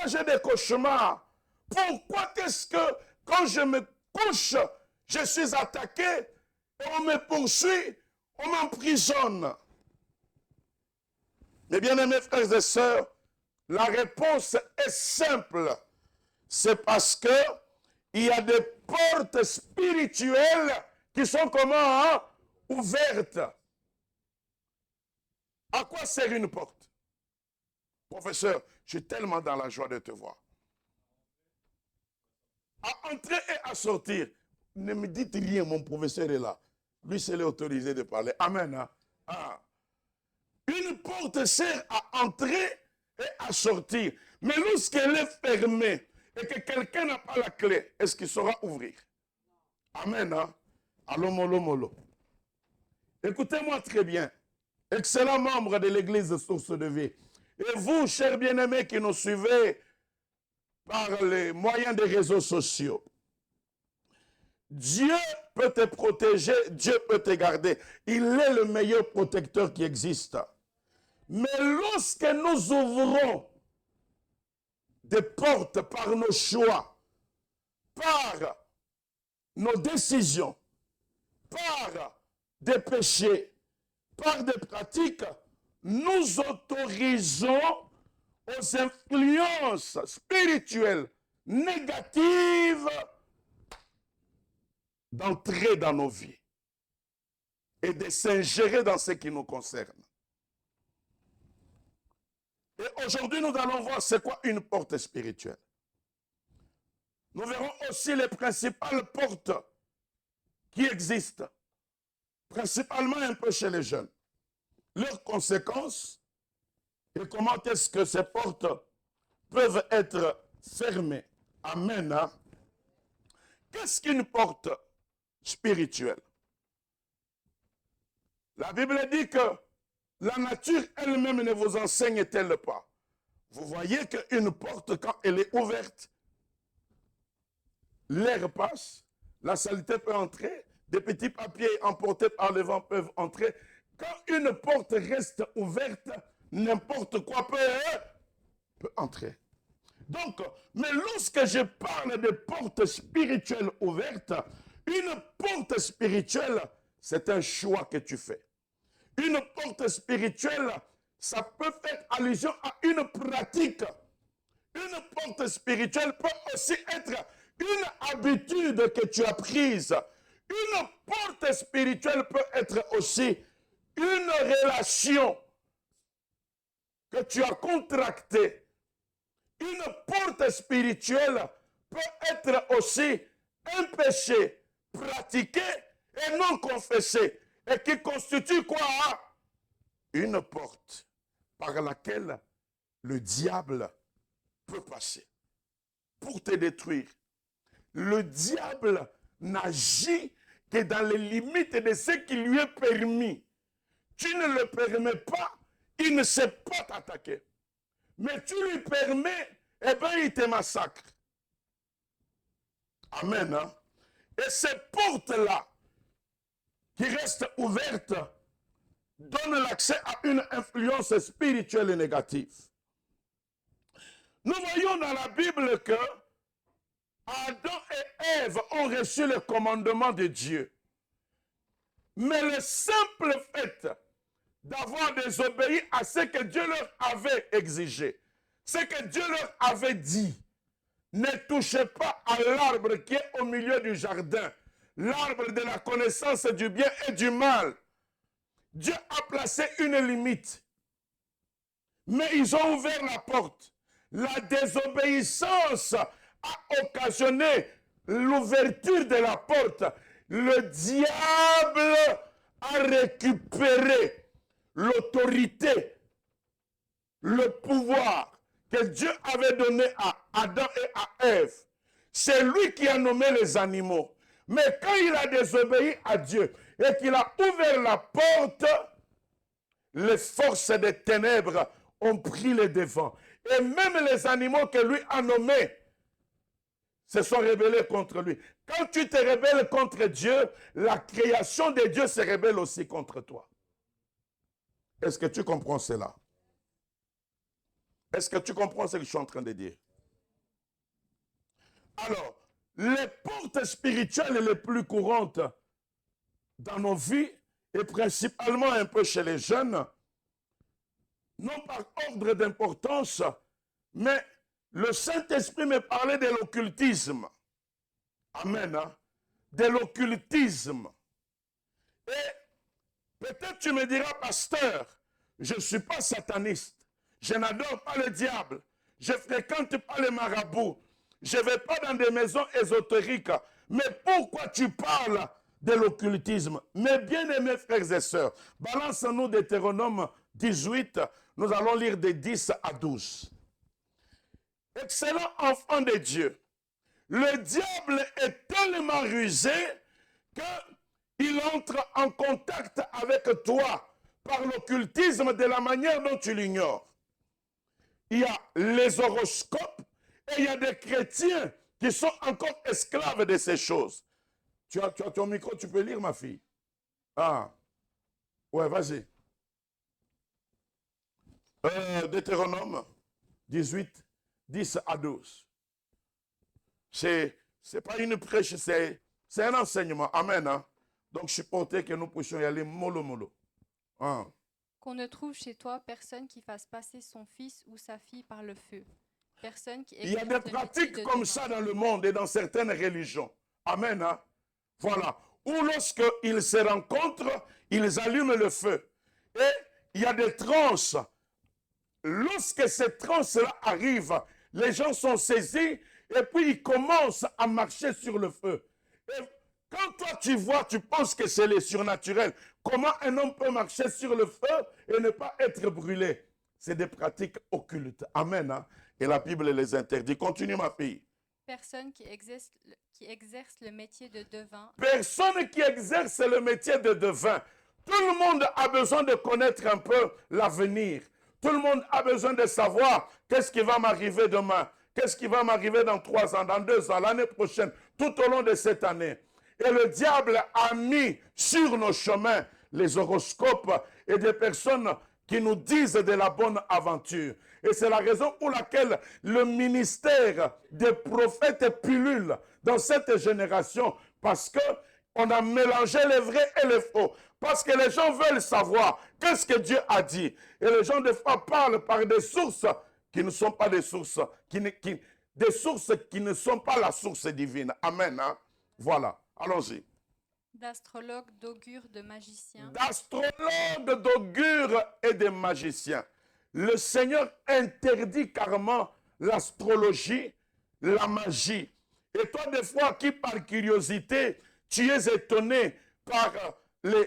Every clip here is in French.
Pourquoi j'ai des cauchemars? Pourquoi qu'est-ce que quand je me couche, je suis attaqué, et on me poursuit, on m'emprisonne? Mes bien-aimés frères et sœurs, la réponse est simple. C'est parce que il y a des portes spirituelles qui sont comment, hein? Ouvertes. À quoi sert une porte? Professeur, je suis tellement dans la joie de te voir. À entrer et à sortir. Ne me dites rien, mon professeur est là. Lui, c'est l'autorisé de parler. Amen. Hein? Ah. Une porte sert à entrer et à sortir. Mais lorsqu'elle est fermée et que quelqu'un n'a pas la clé, est-ce qu'il saura ouvrir? Amen. Hein? Allô, molo, molo. Écoutez-moi très bien. Excellent membre de l'église Source de Vie. Et vous, chers bien-aimés qui nous suivez par les moyens des réseaux sociaux, Dieu peut te protéger, Dieu peut te garder. Il est le meilleur protecteur qui existe. Mais lorsque nous ouvrons des portes par nos choix, par nos décisions, par des péchés, par des pratiques, nous autorisons aux influences spirituelles négatives d'entrer dans nos vies et de s'ingérer dans ce qui nous concerne. Et aujourd'hui, nous allons voir c'est quoi une porte spirituelle. Nous verrons aussi les principales portes qui existent, principalement un peu chez les jeunes. Leurs conséquences et comment est-ce que ces portes peuvent être fermées. Amen. Hein? Qu'est-ce qu'une porte spirituelle? La Bible dit que la nature elle-même ne vous enseigne-t-elle pas? Vous voyez qu'une porte, quand elle est ouverte, l'air passe, la saleté peut entrer, des petits papiers emportés par le vent peuvent entrer. Quand une porte reste ouverte, n'importe quoi peut entrer. Donc, mais lorsque je parle de portes spirituelles ouvertes, une porte spirituelle, c'est un choix que tu fais. Une porte spirituelle, ça peut faire allusion à une pratique. Une porte spirituelle peut aussi être une habitude que tu as prise. Une porte spirituelle peut être aussi une relation que tu as contractée. Une porte spirituelle peut être aussi un péché pratiqué et non confessé. Et qui constitue quoi? Une porte par laquelle le diable peut passer pour te détruire. Le diable n'agit que dans les limites de ce qui lui est permis. Tu ne le permets pas, il ne sait pas t'attaquer. Mais tu lui permets, eh bien il te massacre. Amen. Hein? Et ces portes-là, qui restent ouvertes, donnent l'accès à une influence spirituelle et négative. Nous voyons dans la Bible que Adam et Ève ont reçu le commandement de Dieu. Mais le simple fait d'avoir désobéi à ce que Dieu leur avait exigé, ce que Dieu leur avait dit, ne touchez pas à l'arbre qui est au milieu du jardin, l'arbre de la connaissance du bien et du mal. Dieu a placé une limite. Mais ils ont ouvert la porte. La désobéissance a occasionné l'ouverture de la porte. Le diable a récupéré l'autorité, le pouvoir que Dieu avait donné à Adam et à Ève. C'est lui qui a nommé les animaux. Mais quand il a désobéi à Dieu et qu'il a ouvert la porte, les forces des ténèbres ont pris les devants. Et même les animaux que lui a nommés se sont rebellés contre lui. Quand tu te rebelles contre Dieu, la création de Dieu se rebelle aussi contre toi. Est-ce que tu comprends cela? Est-ce que tu comprends ce que je suis en train de dire? Alors, les portes spirituelles les plus courantes dans nos vies, et principalement un peu chez les jeunes, non par ordre d'importance, mais le Saint-Esprit me parlait de l'occultisme. Amen. Hein? De l'occultisme. Et peut-être tu me diras, pasteur, je ne suis pas sataniste. Je n'adore pas le diable. Je ne fréquente pas les marabouts. Je ne vais pas dans des maisons ésotériques. Mais pourquoi tu parles de l'occultisme? Mes bien-aimés frères et sœurs, balance-nous Deutéronome 18, nous allons lire de 10 à 12. Excellent enfant de Dieu, le diable est tellement rusé qu'il entre en contact avec toi par l'occultisme de la manière dont tu l'ignores. Il y a les horoscopes et il y a des chrétiens qui sont encore esclaves de ces choses. Tu as ton micro, tu peux lire, ma fille? Ah, ouais, vas-y. Deutéronome 18, 10 à 12. C'est pas une prêche, c'est un enseignement. Amen. Hein? Donc, je suis porté que nous puissions y aller mollo mollo. Hein? Qu'on ne trouve chez toi personne qui fasse passer son fils ou sa fille par le feu. Personne qui Il y a des exerce le métier pratiques de comme devin. ça dans le monde et dans certaines religions. Amen. Hein? Voilà. Ou lorsqu'ils se rencontrent, ils allument le feu. Et il y a des transes. Lorsque ces transes-là arrivent, les gens sont saisis et puis ils commencent à marcher sur le feu. Et quand toi tu vois, tu penses que c'est le surnaturel. Comment un homme peut marcher sur le feu et ne pas être brûlé? C'est des pratiques occultes. Amen. Hein? Et la Bible les interdit. Continue, ma fille. Personne qui exerce le métier de devin. Personne qui exerce le métier de devin. Tout le monde a besoin de connaître un peu l'avenir. Tout le monde a besoin de savoir qu'est-ce qui va m'arriver demain, qu'est-ce qui va m'arriver dans 3 ans, dans 2 ans, l'année prochaine, tout au long de cette année. Et le diable a mis sur nos chemins les horoscopes et des personnes qui nous disent de la bonne aventure. Et c'est la raison pour laquelle le ministère des prophètes pullule dans cette génération, parce que on a mélangé les vrais et les faux. Parce que les gens veulent savoir qu'est-ce que Dieu a dit. Et les gens, des fois, parlent par des sources qui ne sont pas des sources, des sources qui ne sont pas la source divine. Amen. Hein? Voilà. Allons-y. D'astrologues, d'augures, de magiciens. D'astrologues, d'augures et de magiciens. Le Seigneur interdit carrément l'astrologie, la magie. Et toi, des fois, qui par curiosité, tu es étonné par les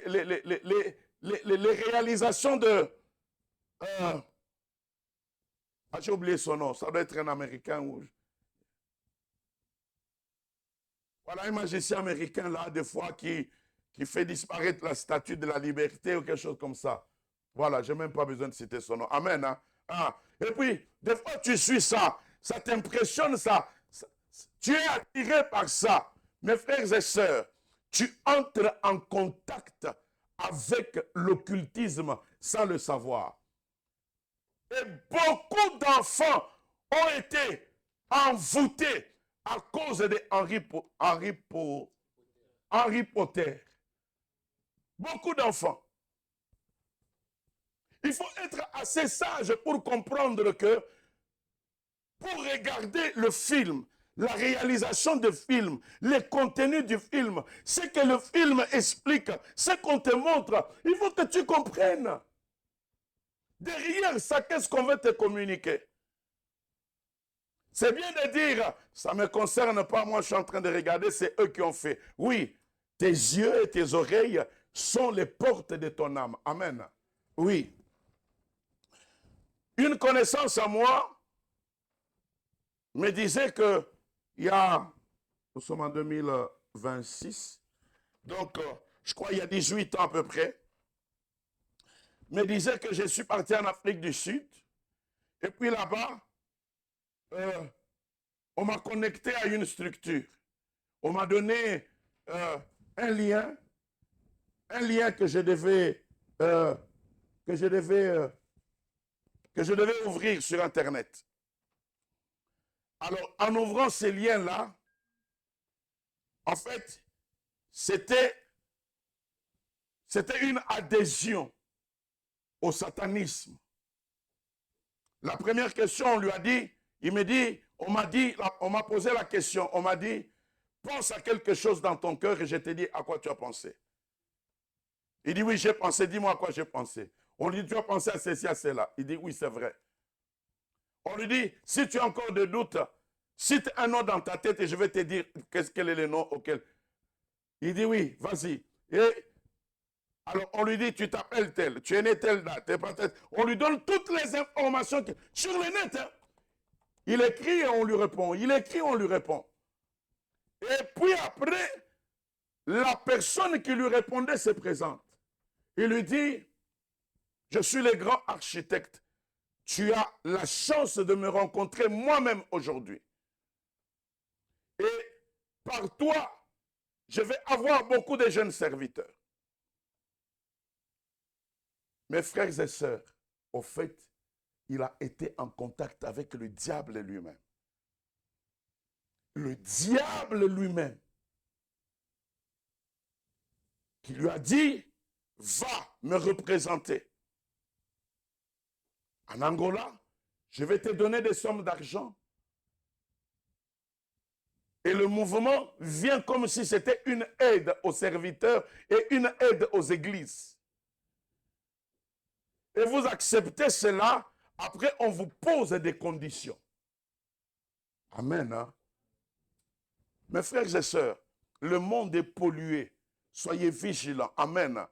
réalisations de... j'ai oublié son nom, ça doit être un Américain. Voilà un magicien américain là, des fois, qui fait disparaître la statue de la liberté ou quelque chose comme ça. Voilà, je n'ai même pas besoin de citer son nom. Amen. Hein? Ah. Et puis, des fois, tu suis ça, ça t'impressionne, tu es attiré par ça. Mes frères et sœurs, tu entres en contact avec l'occultisme sans le savoir. Et beaucoup d'enfants ont été envoûtés à cause de Harry Potter. Beaucoup d'enfants. Il faut être assez sage pour comprendre que pour regarder le film, la réalisation du film, les contenus du film, ce que le film explique, ce qu'on te montre, il faut que tu comprennes. Derrière ça, qu'est-ce qu'on veut te communiquer? C'est bien de dire, ça ne me concerne pas, moi je suis en train de regarder, c'est eux qui ont fait. Oui, tes yeux et tes oreilles sont les portes de ton âme. Amen. Oui. Une connaissance à moi me disait que nous sommes en 2026, donc je crois il y a 18 ans à peu près, me disait que je suis parti en Afrique du Sud, et puis là-bas, on m'a connecté à une structure. On m'a donné un lien que je devais ouvrir sur Internet. Alors, en ouvrant ces liens-là, En fait, c'était une adhésion au satanisme. La première question, on lui a dit, on m'a posé la question, on m'a dit, pense à quelque chose dans ton cœur et je te dis à quoi tu as pensé. Il dit, oui, j'ai pensé, dis-moi à quoi j'ai pensé. On lui dit, tu as pensé à ceci, à cela. Il dit, oui, c'est vrai. On lui dit, si tu as encore des doutes, cite un nom dans ta tête et je vais te dire quel est le nom auquel. Il dit, oui, vas-y. Et alors, on lui dit, tu t'appelles tel, tu es né telle date, t'es pas tel. On lui donne toutes les informations sur le net. Hein. Il écrit et on lui répond. Il écrit et on lui répond. Et puis après, la personne qui lui répondait se présente. Il lui dit, je suis le grand architecte. Tu as la chance de me rencontrer moi-même aujourd'hui. Et par toi, je vais avoir beaucoup de jeunes serviteurs. Mes frères et sœurs, au fait, il a été en contact avec le diable lui-même. Le diable lui-même qui lui a dit, va me représenter. En Angola, je vais te donner des sommes d'argent. Et le mouvement vient comme si c'était une aide aux serviteurs et une aide aux églises. Et vous acceptez cela, après on vous pose des conditions. Amen. Hein? Mes frères et sœurs, le monde est pollué. Soyez vigilants. Amen.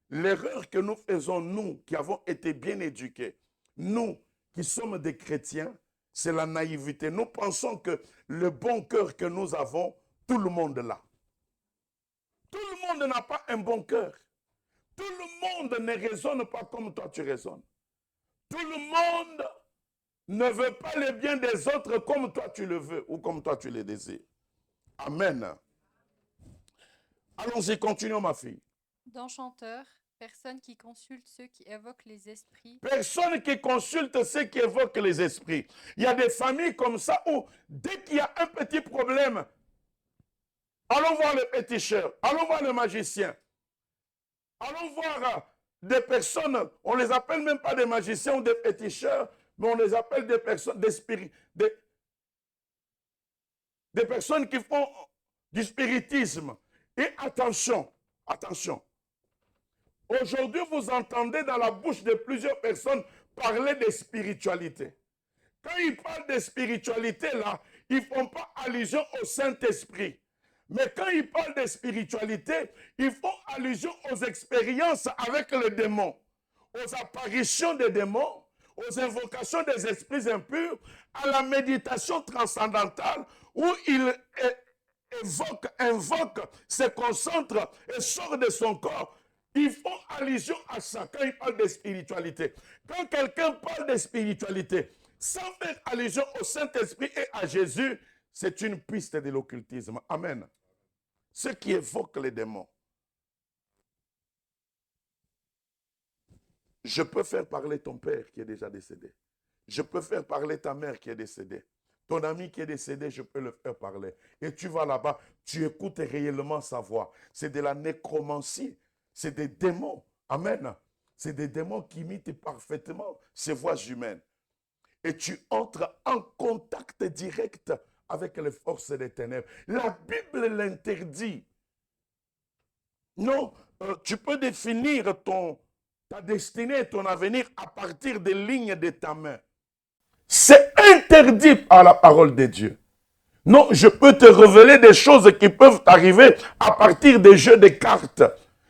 L'erreur que nous faisons, nous qui avons été bien éduqués, nous qui sommes des chrétiens, c'est la naïveté. Nous pensons que le bon cœur que nous avons, tout le monde l'a. Tout le monde n'a pas un bon cœur. Tout le monde ne raisonne pas comme toi tu raisonnes. Tout le monde ne veut pas le bien des autres comme toi tu le veux ou comme toi tu le désires. Amen. Allons-y, continuons ma fille. D'enchanteurs, personne qui consulte ceux qui évoquent les esprits. Personne qui consulte ceux qui évoquent les esprits. Il y a des familles comme ça où dès qu'il y a un petit problème, allons voir le féticheur, allons voir le magicien, allons voir des personnes, on ne les appelle même pas des magiciens ou des féticheurs, mais on les appelle des personnes, des personnes qui font du spiritisme. Et attention, attention. Aujourd'hui, vous entendez dans la bouche de plusieurs personnes parler de spiritualité. Quand ils parlent de spiritualité, là, ils ne font pas allusion au Saint-Esprit. Mais quand ils parlent de spiritualité, ils font allusion aux expériences avec les démons, aux apparitions des démons, aux invocations des esprits impurs, à la méditation transcendantale où ils invoque, se concentre et sort de son corps. Ils font allusion à ça quand ils parlent de spiritualité. Quand quelqu'un parle de spiritualité, sans faire allusion au Saint-Esprit et à Jésus, c'est une piste de l'occultisme. Amen. Ce qui évoque les démons. Je peux faire parler ton père qui est déjà décédé. Je peux faire parler ta mère qui est décédée. Ton ami qui est décédé, je peux le faire parler. Et tu vas là-bas, tu écoutes réellement sa voix. C'est de la nécromancie. C'est des démons. Amen. C'est des démons qui imitent parfaitement ces voix humaines. Et tu entres en contact direct avec les forces des ténèbres. La Bible l'interdit. Non, tu peux définir ta destinée et ton avenir à partir des lignes de ta main. C'est interdit par la parole de Dieu. Non, je peux te révéler des choses qui peuvent arriver à partir des jeux de cartes.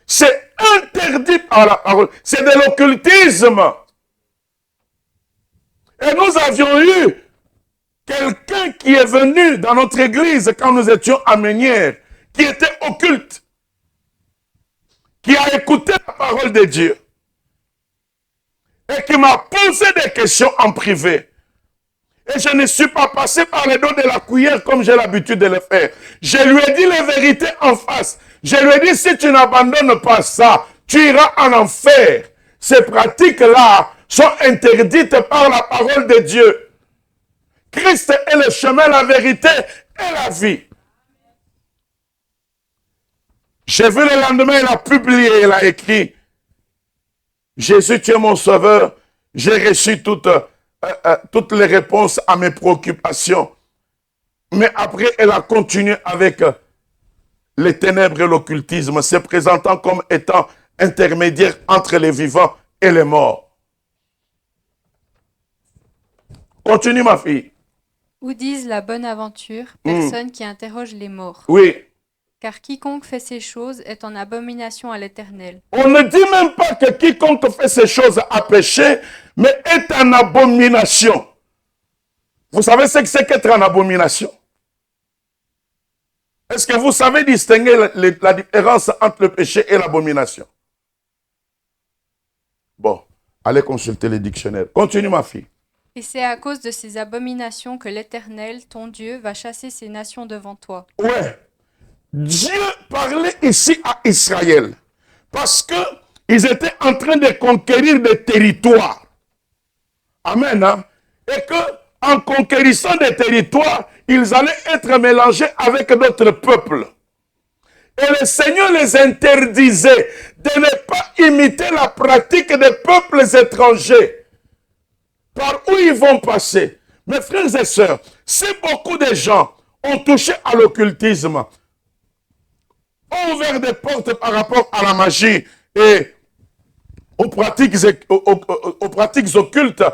C'est interdit par la parole. C'est de l'occultisme. Et nous avions eu quelqu'un qui est venu dans notre église quand nous étions à Ménière, qui était occulte, qui a écouté la parole de Dieu et qui m'a posé des questions en privé. Et je ne suis pas passé par le dos de la cuillère comme j'ai l'habitude de le faire. Je lui ai dit la vérité en face. Je lui ai dit, si tu n'abandonnes pas ça, tu iras en enfer. Ces pratiques-là sont interdites par la parole de Dieu. Christ est le chemin, la vérité et la vie. J'ai vu le lendemain, il a publié, il a écrit, Jésus, tu es mon sauveur, j'ai reçu toutes les réponses à mes préoccupations. Mais après, elle a continué avec les ténèbres et l'occultisme, se présentant comme étant intermédiaire entre les vivants et les morts. Continue, ma fille. Ou disent la bonne aventure, personne qui interroge les morts. Oui. Car quiconque fait ces choses est en abomination à l'Éternel. On ne dit même pas que quiconque fait ces choses a péché, mais est en abomination. Vous savez ce que c'est qu'être en abomination? Est-ce que vous savez distinguer la différence entre le péché et l'abomination? Bon, allez consulter les dictionnaires. Continue, ma fille. Et c'est à cause de ces abominations que l'Éternel, ton Dieu, va chasser ces nations devant toi. Ouais. Dieu parlait ici à Israël parce qu'ils étaient en train de conquérir des territoires. Amen. Hein? Et qu'en conquérissant des territoires, ils allaient être mélangés avec d'autres peuples. Et le Seigneur les interdisait de ne pas imiter la pratique des peuples étrangers. Par où ils vont passer. Mes frères et sœurs, si beaucoup de gens ont touché à l'occultisme, ont ouvert des portes par rapport à la magie et aux pratiques occultes,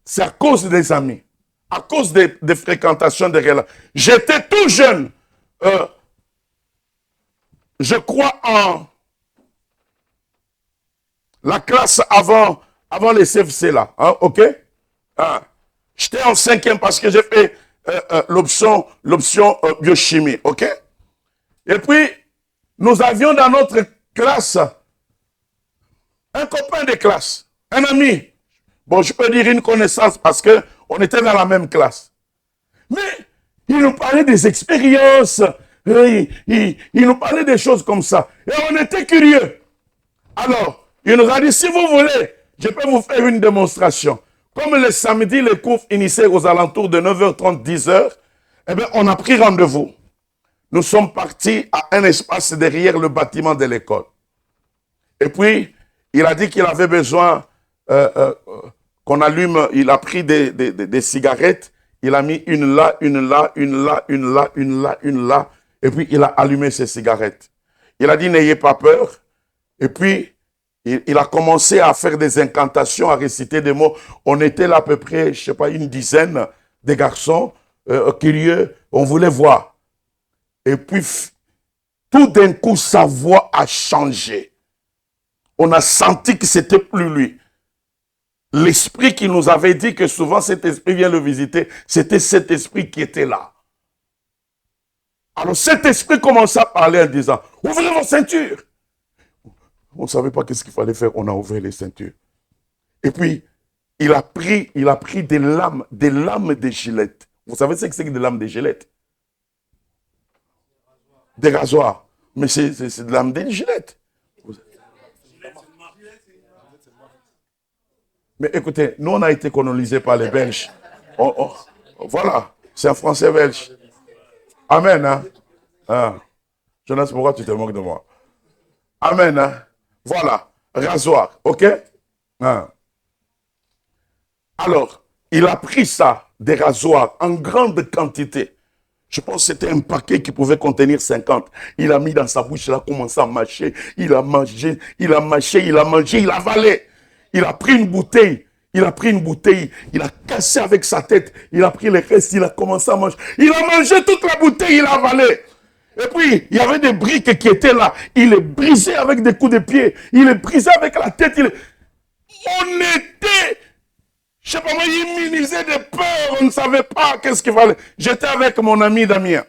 c'est à cause des amis, à cause des fréquentations des relations. J'étais tout jeune, je crois en la classe avant les CFC là, hein, ok? Ah, j'étais en 5e parce que j'ai fait l'option biochimie, ok? Et puis, nous avions dans notre classe un copain de classe, un ami. Bon, je peux dire une connaissance parce qu'on était dans la même classe. Mais il nous parlait des expériences, il nous parlait des choses comme ça. Et on était curieux. Alors, il nous a dit, si vous voulez, je peux vous faire une démonstration. Comme le samedi, les cours initiaient aux alentours de 9h30, 10h, eh bien, on a pris rendez-vous. Nous sommes partis à un espace derrière le bâtiment de l'école. Et puis, il a dit qu'il avait besoin qu'on allume, il a pris des cigarettes, il a mis une là, une là, une là, une là, une là, une là, et puis il a allumé ses cigarettes. Il a dit, n'ayez pas peur. Et puis, il a commencé à faire des incantations, à réciter des mots. On était là à peu près, je ne sais pas, une dizaine de garçons curieux, on voulait voir. Et puis, tout d'un coup, sa voix a changé. On a senti que c'était plus lui. L'esprit qui nous avait dit que souvent cet esprit vient le visiter, c'était cet esprit qui était là. Alors cet esprit commença à parler en disant, ouvrez vos ceintures. On ne savait pas qu'est-ce qu'il fallait faire, on a ouvert les ceintures. Et puis, il a pris des lames de gilettes. Vous savez ce que c'est que des lames de gilettes? Des rasoirs. Mais c'est de lames de gilettes. Mais écoutez, nous on a été colonisés par les Belges. Voilà, c'est un Français belge. Amen. Hein? Ah. Jonas, pourquoi tu te moques de moi? Amen. Hein? Voilà, rasoir, ok? Ah. Alors, il a pris ça, des rasoirs, en grande quantité. Je pense que c'était un paquet qui pouvait contenir 50. Il a mis dans sa bouche, il a commencé à mâcher. Il a mangé, il a mâché, il a mangé, il a avalé. Il a pris une bouteille. Il a cassé avec sa tête. Il a pris les restes, il a commencé à manger. Il a mangé toute la bouteille, il a avalé. Et puis, il y avait des briques qui étaient là. Il les brisait avec des coups de pied. Il les brisait avec la tête. On était, je sais pas moi, immunisés de peur. On ne savait pas qu'est-ce qu'il fallait. J'étais avec mon ami Damien.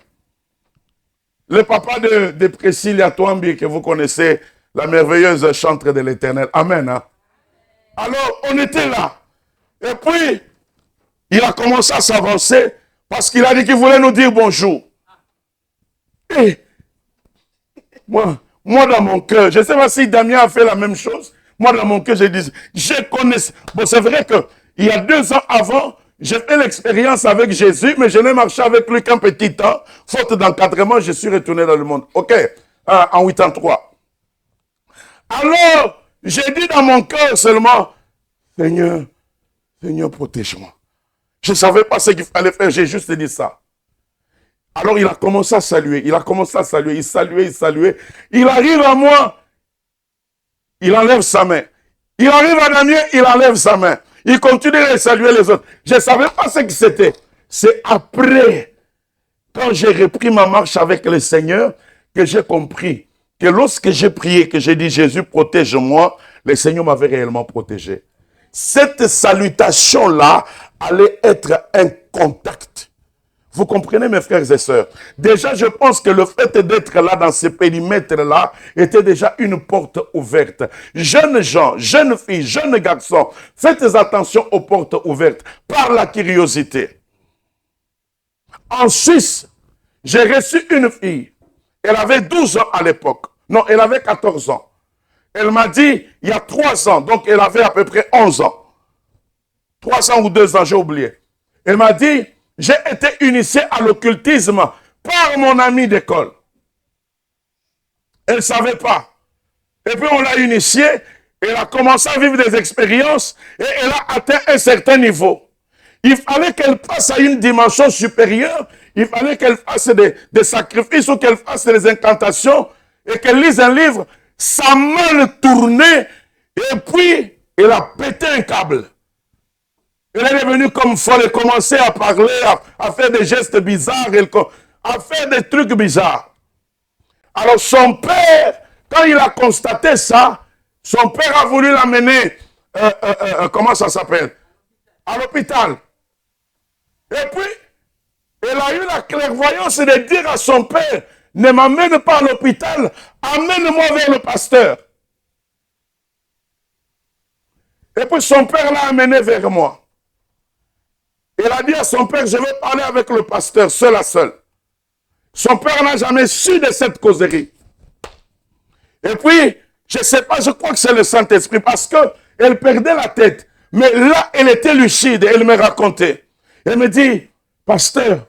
Le papa de Priscilla Touambi, que vous connaissez, la merveilleuse chantre de l'Éternel. Amen. Hein? Alors, on était là. Et puis, il a commencé à s'avancer parce qu'il a dit qu'il voulait nous dire bonjour. Et moi dans mon cœur, je ne sais pas si Damien a fait la même chose. Moi, dans mon cœur, je dis, je connais. Bon, c'est vrai qu'il y a 2 ans avant, j'ai fait l'expérience avec Jésus, mais je n'ai marché avec lui qu'un petit temps. Faute d'encadrement, je suis retourné dans le monde. Ok. en 83. Alors, j'ai dit dans mon cœur seulement, Seigneur, Seigneur, protège-moi. Je ne savais pas ce qu'il fallait faire, j'ai juste dit ça. Alors il a commencé à saluer, il saluait. Il arrive à moi, il enlève sa main. Il arrive à Damien, il enlève sa main. Il continue à saluer les autres. Je ne savais pas ce que c'était. C'est après, quand j'ai repris ma marche avec le Seigneur, que j'ai compris que lorsque j'ai prié, que j'ai dit Jésus, protège-moi, le Seigneur m'avait réellement protégé. Cette salutation-là allait être un contact. Vous comprenez, mes frères et sœurs? Déjà, je pense que le fait d'être là, dans ce périmètre-là, était déjà une porte ouverte. Jeunes gens, jeunes filles, jeunes garçons, faites attention aux portes ouvertes par la curiosité. En Suisse, j'ai reçu une fille. Elle avait 12 ans à l'époque. Non, elle avait 14 ans. Elle m'a dit, il y a 3 ans, donc elle avait à peu près 11 ans. 3 ans ou 2 ans, j'ai oublié. Elle m'a dit, j'ai été initié à l'occultisme par mon ami d'école. Elle ne savait pas. Et puis on l'a initiée, elle a commencé à vivre des expériences et elle a atteint un certain niveau. Il fallait qu'elle passe à une dimension supérieure, il fallait qu'elle fasse des sacrifices ou qu'elle fasse des incantations et qu'elle lise un livre. Sa main le tournait et puis elle a pété un câble. Elle est devenue comme folle, elle commençait à parler, à faire des gestes bizarres, à faire des trucs bizarres. Alors son père, quand il a constaté ça, son père a voulu l'amener, comment ça s'appelle? À l'hôpital. Et puis, elle a eu la clairvoyance de dire à son père, ne m'amène pas à l'hôpital, amène-moi vers le pasteur. Et puis son père l'a amené vers moi. Elle a dit à son père, je vais parler avec le pasteur, seul à seul. Son père n'a jamais su de cette causerie. Et puis, je ne sais pas, je crois que c'est le Saint-Esprit, parce qu'elle perdait la tête. Mais là, elle était lucide, elle me racontait. Elle me dit, pasteur,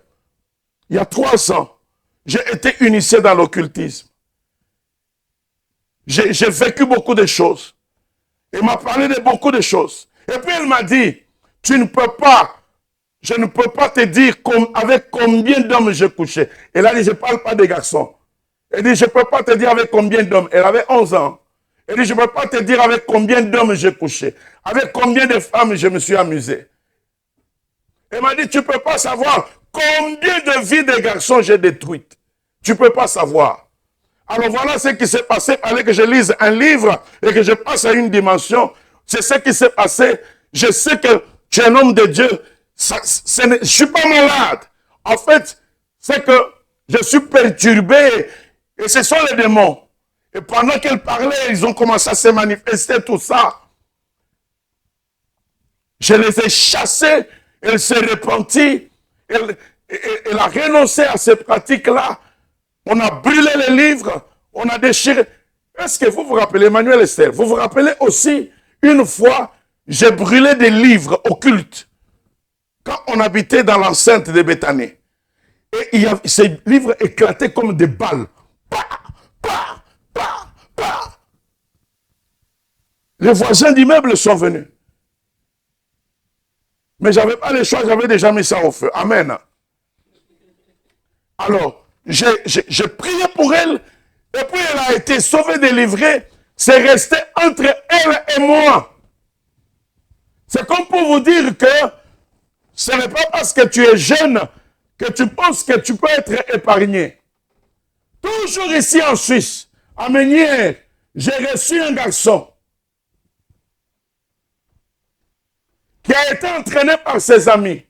il y a 3 ans, j'ai été initié dans l'occultisme. J'ai vécu beaucoup de choses. Elle m'a parlé de beaucoup de choses. Et puis elle m'a dit, tu ne peux pas, je ne peux pas te dire avec combien d'hommes j'ai couché. Elle a dit, je ne parle pas des garçons. Elle dit, je ne peux pas te dire avec combien d'hommes. Elle avait 11 ans. Elle dit, je ne peux pas te dire avec combien d'hommes j'ai couché. Avec combien de femmes je me suis amusé. Elle m'a dit, tu ne peux pas savoir combien de vies de garçons j'ai détruites. Tu ne peux pas savoir. Alors voilà ce qui s'est passé. Il fallait que je lise un livre et que je passe à une dimension. C'est ce qui s'est passé. Je sais que tu es un homme de Dieu. Je ne suis pas malade. En fait, c'est que je suis perturbé. Et ce sont les démons. Et pendant qu'elle parlait, ils ont commencé à se manifester, tout ça. Je les ai chassés. Elle s'est repentie. Elle a renoncé à ces pratiques-là. On a brûlé les livres. On a déchiré. Est-ce que vous vous rappelez, Emmanuel Esther, vous vous rappelez aussi, une fois, j'ai brûlé des livres occultes. Quand on habitait dans l'enceinte de Béthanie. Et ces livres éclataient comme des balles. Bah, bah, bah, bah. Les voisins d'immeubles sont venus. Mais je n'avais pas le choix, j'avais déjà mis ça au feu. Amen. Alors, j'ai prié pour elle, et puis elle a été sauvée, délivrée. C'est resté entre elle et moi. C'est comme pour vous dire que ce n'est pas parce que tu es jeune que tu penses que tu peux être épargné. Toujours ici en Suisse, à Meunière, j'ai reçu un garçon qui a été entraîné par ses amis.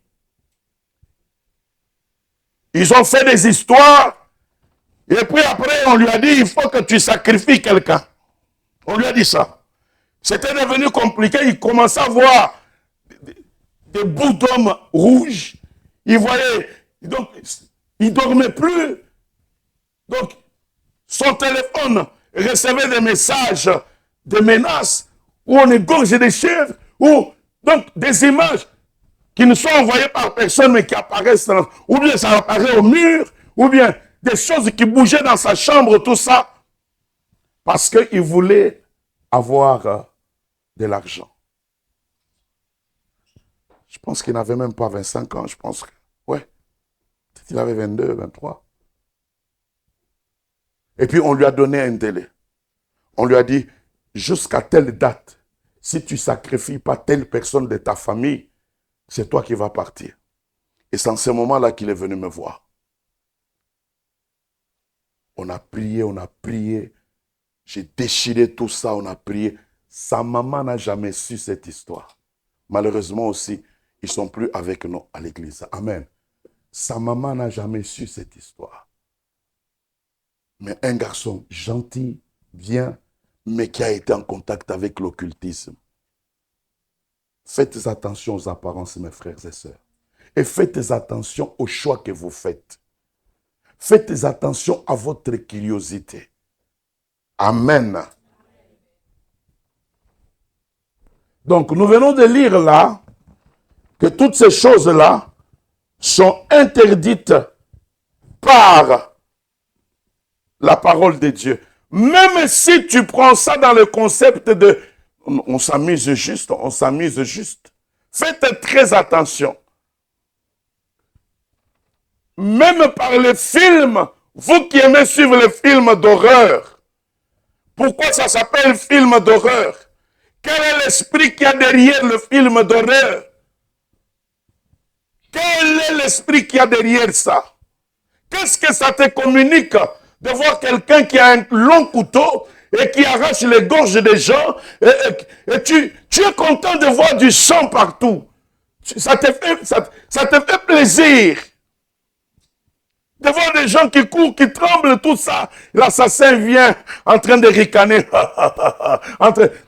Ils ont fait des histoires, et puis après on lui a dit, il faut que tu sacrifies quelqu'un. On lui a dit ça. C'était devenu compliqué, il commençait à voir des bouts d'hommes rouges. Il voyait, donc il ne dormait plus. Donc son téléphone recevait des messages, des menaces, où on égorge des chèvres, ou donc des images qui ne sont envoyées par personne, mais qui apparaissent, ou bien ça apparaît au mur, ou bien des choses qui bougeaient dans sa chambre, tout ça. Parce qu'il voulait avoir de l'argent. Je pense qu'il n'avait même pas 25 ans, je pense que, ouais, peut-être qu'il avait 22, 23. Et puis on lui a donné un délai. On lui a dit, jusqu'à telle date, si tu ne sacrifies pas telle personne de ta famille, c'est toi qui vas partir. Et c'est en ce moment-là qu'il est venu me voir. On a prié. J'ai déchiré tout ça, on a prié. Sa maman n'a jamais su cette histoire. Malheureusement aussi, ils ne sont plus avec nous à l'église. Amen. Sa maman n'a jamais su cette histoire. Mais un garçon gentil, bien, mais qui a été en contact avec l'occultisme. Faites attention aux apparences, mes frères et sœurs. Et faites attention aux choix que vous faites. Faites attention à votre curiosité. Amen. Donc, nous venons de lire là que toutes ces choses-là sont interdites par la parole de Dieu. Même si tu prends ça dans le concept de on s'amuse juste, on s'amuse juste. Faites très attention. Même par les films, vous qui aimez suivre les films d'horreur, pourquoi ça s'appelle film d'horreur? Quel est l'esprit qu'il y a derrière le film d'horreur? Quel est l'esprit qu'il y a derrière ça? Qu'est-ce que ça te communique de voir quelqu'un qui a un long couteau et qui arrache les gorges des gens et tu es content de voir du sang partout. Ça te fait plaisir de voir des gens qui courent, qui tremblent, tout ça. L'assassin vient en train de ricaner.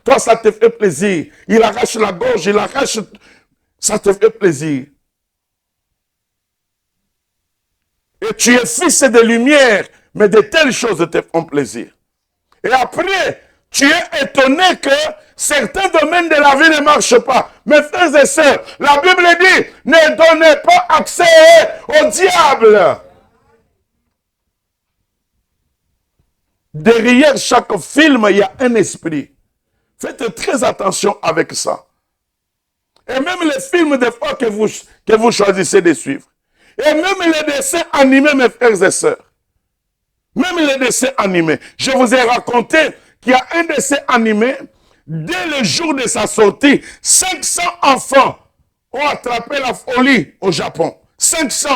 Toi, ça te fait plaisir. Il arrache la gorge, il arrache... Ça te fait plaisir. Et tu es fils de lumière, mais de telles choses te font plaisir. Et après, tu es étonné que certains domaines de la vie ne marchent pas. Mes frères et sœurs, la Bible dit, ne donnez pas accès au diable. Derrière chaque film, il y a un esprit. Faites très attention avec ça. Et même les films, des fois, que vous choisissez de suivre. Et même les dessins animés, mes frères et sœurs. Même les dessins animés. Je vous ai raconté qu'il y a un dessin animé, dès le jour de sa sortie, 500 enfants ont attrapé la folie au Japon. 500.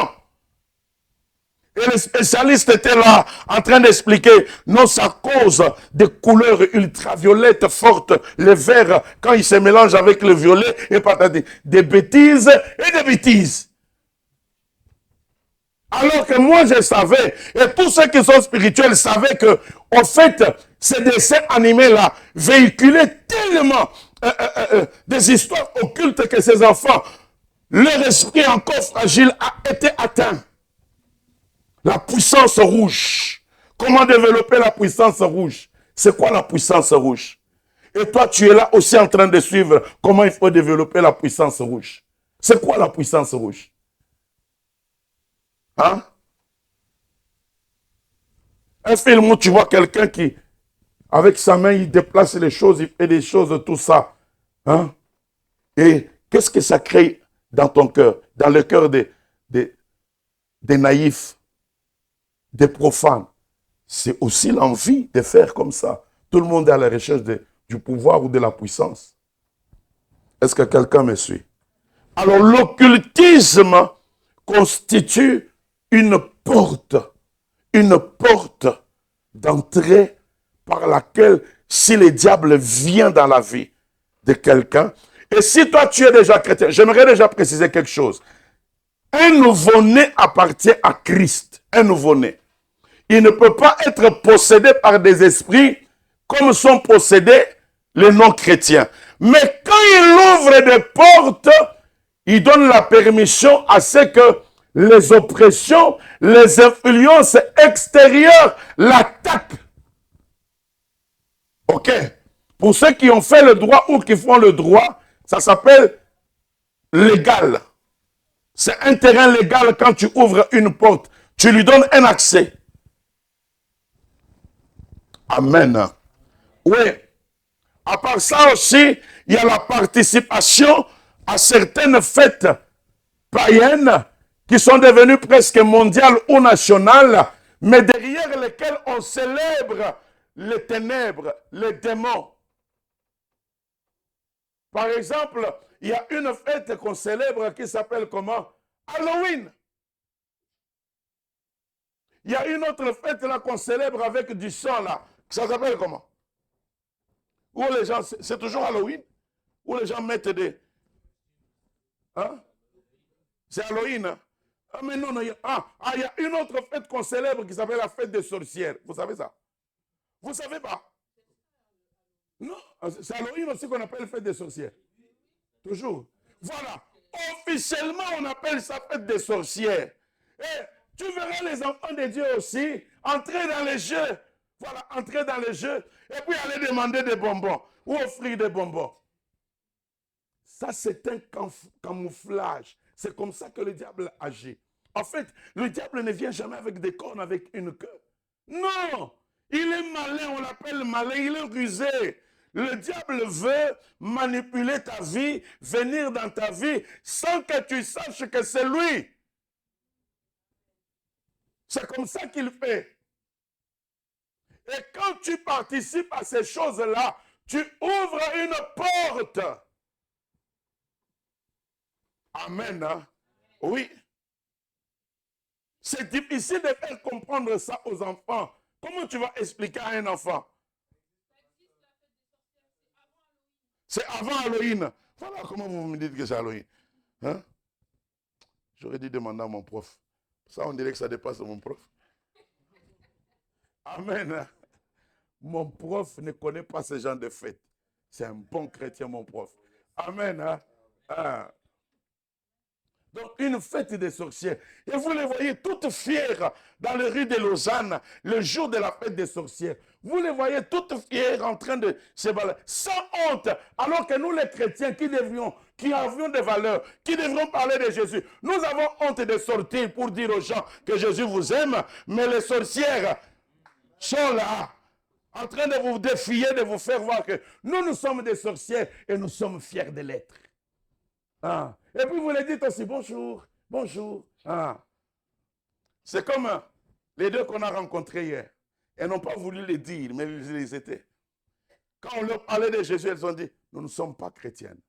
Et les spécialistes étaient là en train d'expliquer, non, ça cause des couleurs ultraviolettes fortes, le vert, quand il se mélange avec le violet, et patati, des bêtises et des bêtises. Alors que moi, je savais, et tous ceux qui sont spirituels savaient que, en fait, ces dessins animés-là véhiculaient tellement des histoires occultes que ces enfants, leur esprit encore fragile a été atteint. La puissance rouge. Comment développer la puissance rouge? C'est quoi la puissance rouge? Et toi, tu es là aussi en train de suivre comment il faut développer la puissance rouge. C'est quoi la puissance rouge? Hein? Un film où tu vois quelqu'un qui, avec sa main, il déplace les choses, il fait des choses, tout ça. Hein? Et qu'est-ce que ça crée dans ton cœur, dans le cœur des naïfs, des profanes? C'est aussi l'envie de faire comme ça. Tout le monde est à la recherche du pouvoir ou de la puissance. Est-ce que quelqu'un me suit? Alors l'occultisme constitue une porte d'entrée par laquelle, si le diable vient dans la vie de quelqu'un, et si toi tu es déjà chrétien, j'aimerais déjà préciser quelque chose. Un nouveau-né appartient à Christ, un nouveau-né. Il ne peut pas être possédé par des esprits comme sont possédés les non-chrétiens. Mais quand il ouvre des portes, il donne la permission à ce que les oppressions, les influences extérieures l'attaquent. Ok? Pour ceux qui ont fait le droit ou qui font le droit, ça s'appelle légal. C'est un terrain légal quand tu ouvres une porte. Tu lui donnes un accès. Amen. Oui. À part ça aussi, il y a la participation à certaines fêtes païennes qui sont devenues presque mondiales ou nationales, mais derrière lesquelles on célèbre les ténèbres, les démons. Par exemple, il y a une fête qu'on célèbre qui s'appelle comment? Halloween. Il y a une autre fête là qu'on célèbre avec du sang là. Ça s'appelle comment? Où les gens, c'est toujours Halloween, où les gens mettent des... Hein? C'est Halloween. Hein? Ah, mais non, non, il y a une autre fête qu'on célèbre qui s'appelle la fête des sorcières. Vous savez ça? Vous ne savez pas? Non, c'est Halloween aussi qu'on appelle fête des sorcières. Toujours. Voilà. Officiellement, on appelle ça fête des sorcières. Et tu verras les enfants de Dieu aussi entrer dans les jeux. Voilà, entrer dans les jeux et puis aller demander des bonbons ou offrir des bonbons. Ça, c'est un camouflage. C'est comme ça que le diable agit. En fait, le diable ne vient jamais avec des cornes, avec une queue. Non! Il est malin, on l'appelle malin, il est rusé. Le diable veut manipuler ta vie, venir dans ta vie, sans que tu saches que c'est lui. C'est comme ça qu'il fait. Et quand tu participes à ces choses-là, tu ouvres une porte. Amen. Hein? Oui. C'est difficile de faire comprendre ça aux enfants. Comment tu vas expliquer à un enfant? C'est avant Halloween. Voilà comment vous me dites que c'est Halloween. Hein? J'aurais dû demander à mon prof. Ça, on dirait que ça dépasse mon prof. Amen. Mon prof ne connaît pas ce genre de fête. C'est un bon chrétien, mon prof. Amen. Hein? Ah. Donc, une fête des sorcières. Et vous les voyez toutes fières dans les rues de Lausanne, le jour de la fête des sorcières. Vous les voyez toutes fières en train de se balader, sans honte. Alors que nous, les chrétiens, qui avions des valeurs, qui devrions parler de Jésus, nous avons honte de sortir pour dire aux gens que Jésus vous aime, mais les sorcières sont là, en train de vous défier, de vous faire voir que nous sommes des sorcières et nous sommes fiers de l'être. Ah. Et puis vous les dites aussi, bonjour, bonjour. Ah. C'est comme les deux qu'on a rencontrés hier. Elles n'ont pas voulu les dire, mais ils les étaient. Quand on leur parlait de Jésus, elles ont dit, nous ne sommes pas chrétiennes.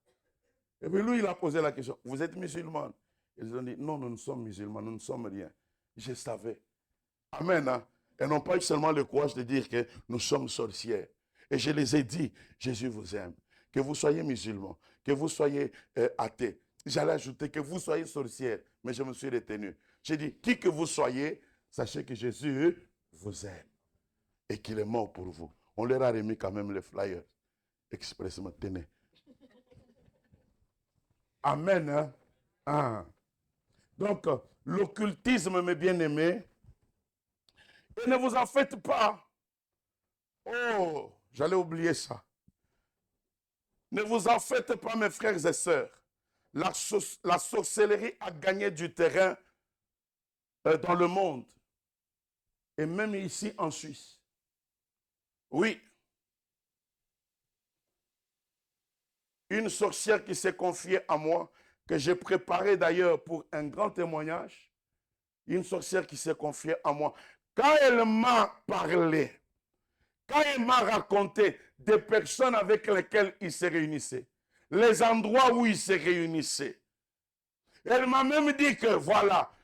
Et puis lui, il a posé la question, vous êtes musulmane? Ils ont dit, non, nous ne sommes musulmans, nous ne sommes rien. Je savais. Amen. Hein? Elles n'ont pas eu seulement le courage de dire que nous sommes sorcières. Et je les ai dit, Jésus vous aime. Que vous soyez musulmans, que vous soyez athées. J'allais ajouter que vous soyez sorcières, mais je me suis retenu. J'ai dit, qui que vous soyez, sachez que Jésus vous aime et qu'il est mort pour vous. On leur a remis quand même les flyers expressément. Tenez. Amen. Hein? Ah. Donc, l'occultisme, mes bien-aimés, et ne vous en faites pas. Oh, j'allais oublier ça. Ne vous en faites pas, mes frères et sœurs. La sorcellerie a gagné du terrain dans le monde. Et même ici en Suisse. Oui. Une sorcière qui s'est confiée à moi, que j'ai préparée d'ailleurs pour un grand témoignage. Une sorcière qui s'est confiée à moi. Quand elle m'a parlé, quand elle m'a raconté des personnes avec lesquelles il se réunissait, les endroits où il se réunissait, elle m'a même dit que voilà,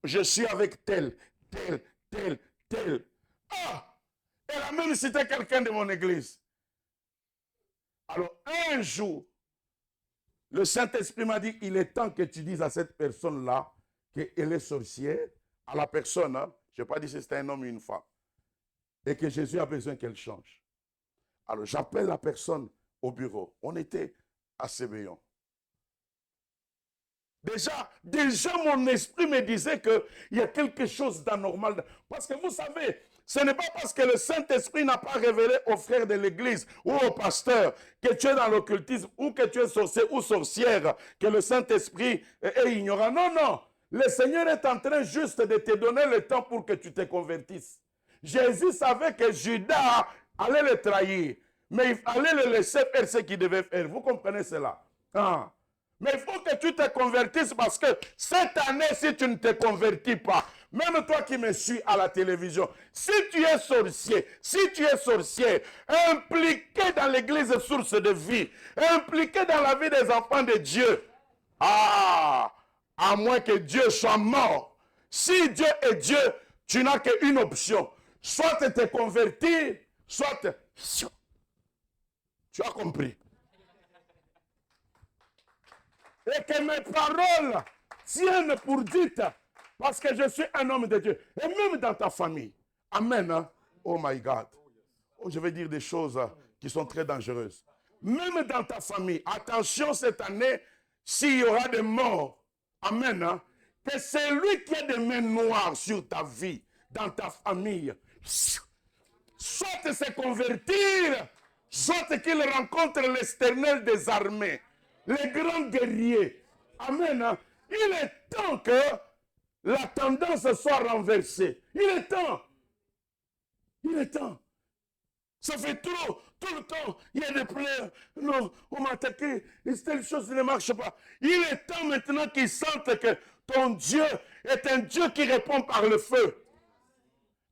je suis avec tel. Ah! Elle a même cité quelqu'un de mon église. Alors, un jour, le Saint-Esprit m'a dit, il est temps que tu dises à cette personne-là qu'elle est sorcière, à la personne, hein, je n'ai pas dit si c'était un homme ou une femme, et que Jésus a besoin qu'elle change. Alors, j'appelle la personne au bureau. On était à Sébéon. Déjà, mon esprit me disait qu'il y a quelque chose d'anormal. Parce que vous savez, ce n'est pas parce que le Saint-Esprit n'a pas révélé aux frères de l'Église ou aux pasteurs que tu es dans l'occultisme ou que tu es sorcier ou sorcière, que le Saint-Esprit est ignorant. Non, non. Le Seigneur est en train juste de te donner le temps pour que tu te convertisses. Jésus savait que Judas allait le trahir. Mais il fallait le laisser faire ce qu'il devait faire. Vous comprenez cela? Ah. Mais il faut que tu te convertisses parce que cette année, si tu ne te convertis pas, même toi qui me suis à la télévision, si tu es sorcier, si tu es sorcière, impliqué dans l'église source de vie, impliqué dans la vie des enfants de Dieu, ah, à moins que Dieu soit mort. Si Dieu est Dieu, tu n'as qu'une option. Soit te convertir, soit tu as compris. Et que mes paroles tiennent pour dites, parce que je suis un homme de Dieu. Et même dans ta famille. Amen. Hein? Oh my God. Oh, je vais dire des choses qui sont très dangereuses. Même dans ta famille. Attention cette année, s'il y aura des morts. Amen. Hein? Que c'est lui qui a des mains noires sur ta vie, dans ta famille. Soit se convertir, soit qu'il rencontre l'Éternel des armées, les grands guerriers. Amen. Hein? Il est temps que la tendance soit renversée. Il est temps. Il est temps. Ça fait trop, tout le temps, il y a des pleurs. Non, on m'a attaqué, et telle chose ne marche pas. Il est temps maintenant qu'ils sentent que ton Dieu est un Dieu qui répond par le feu.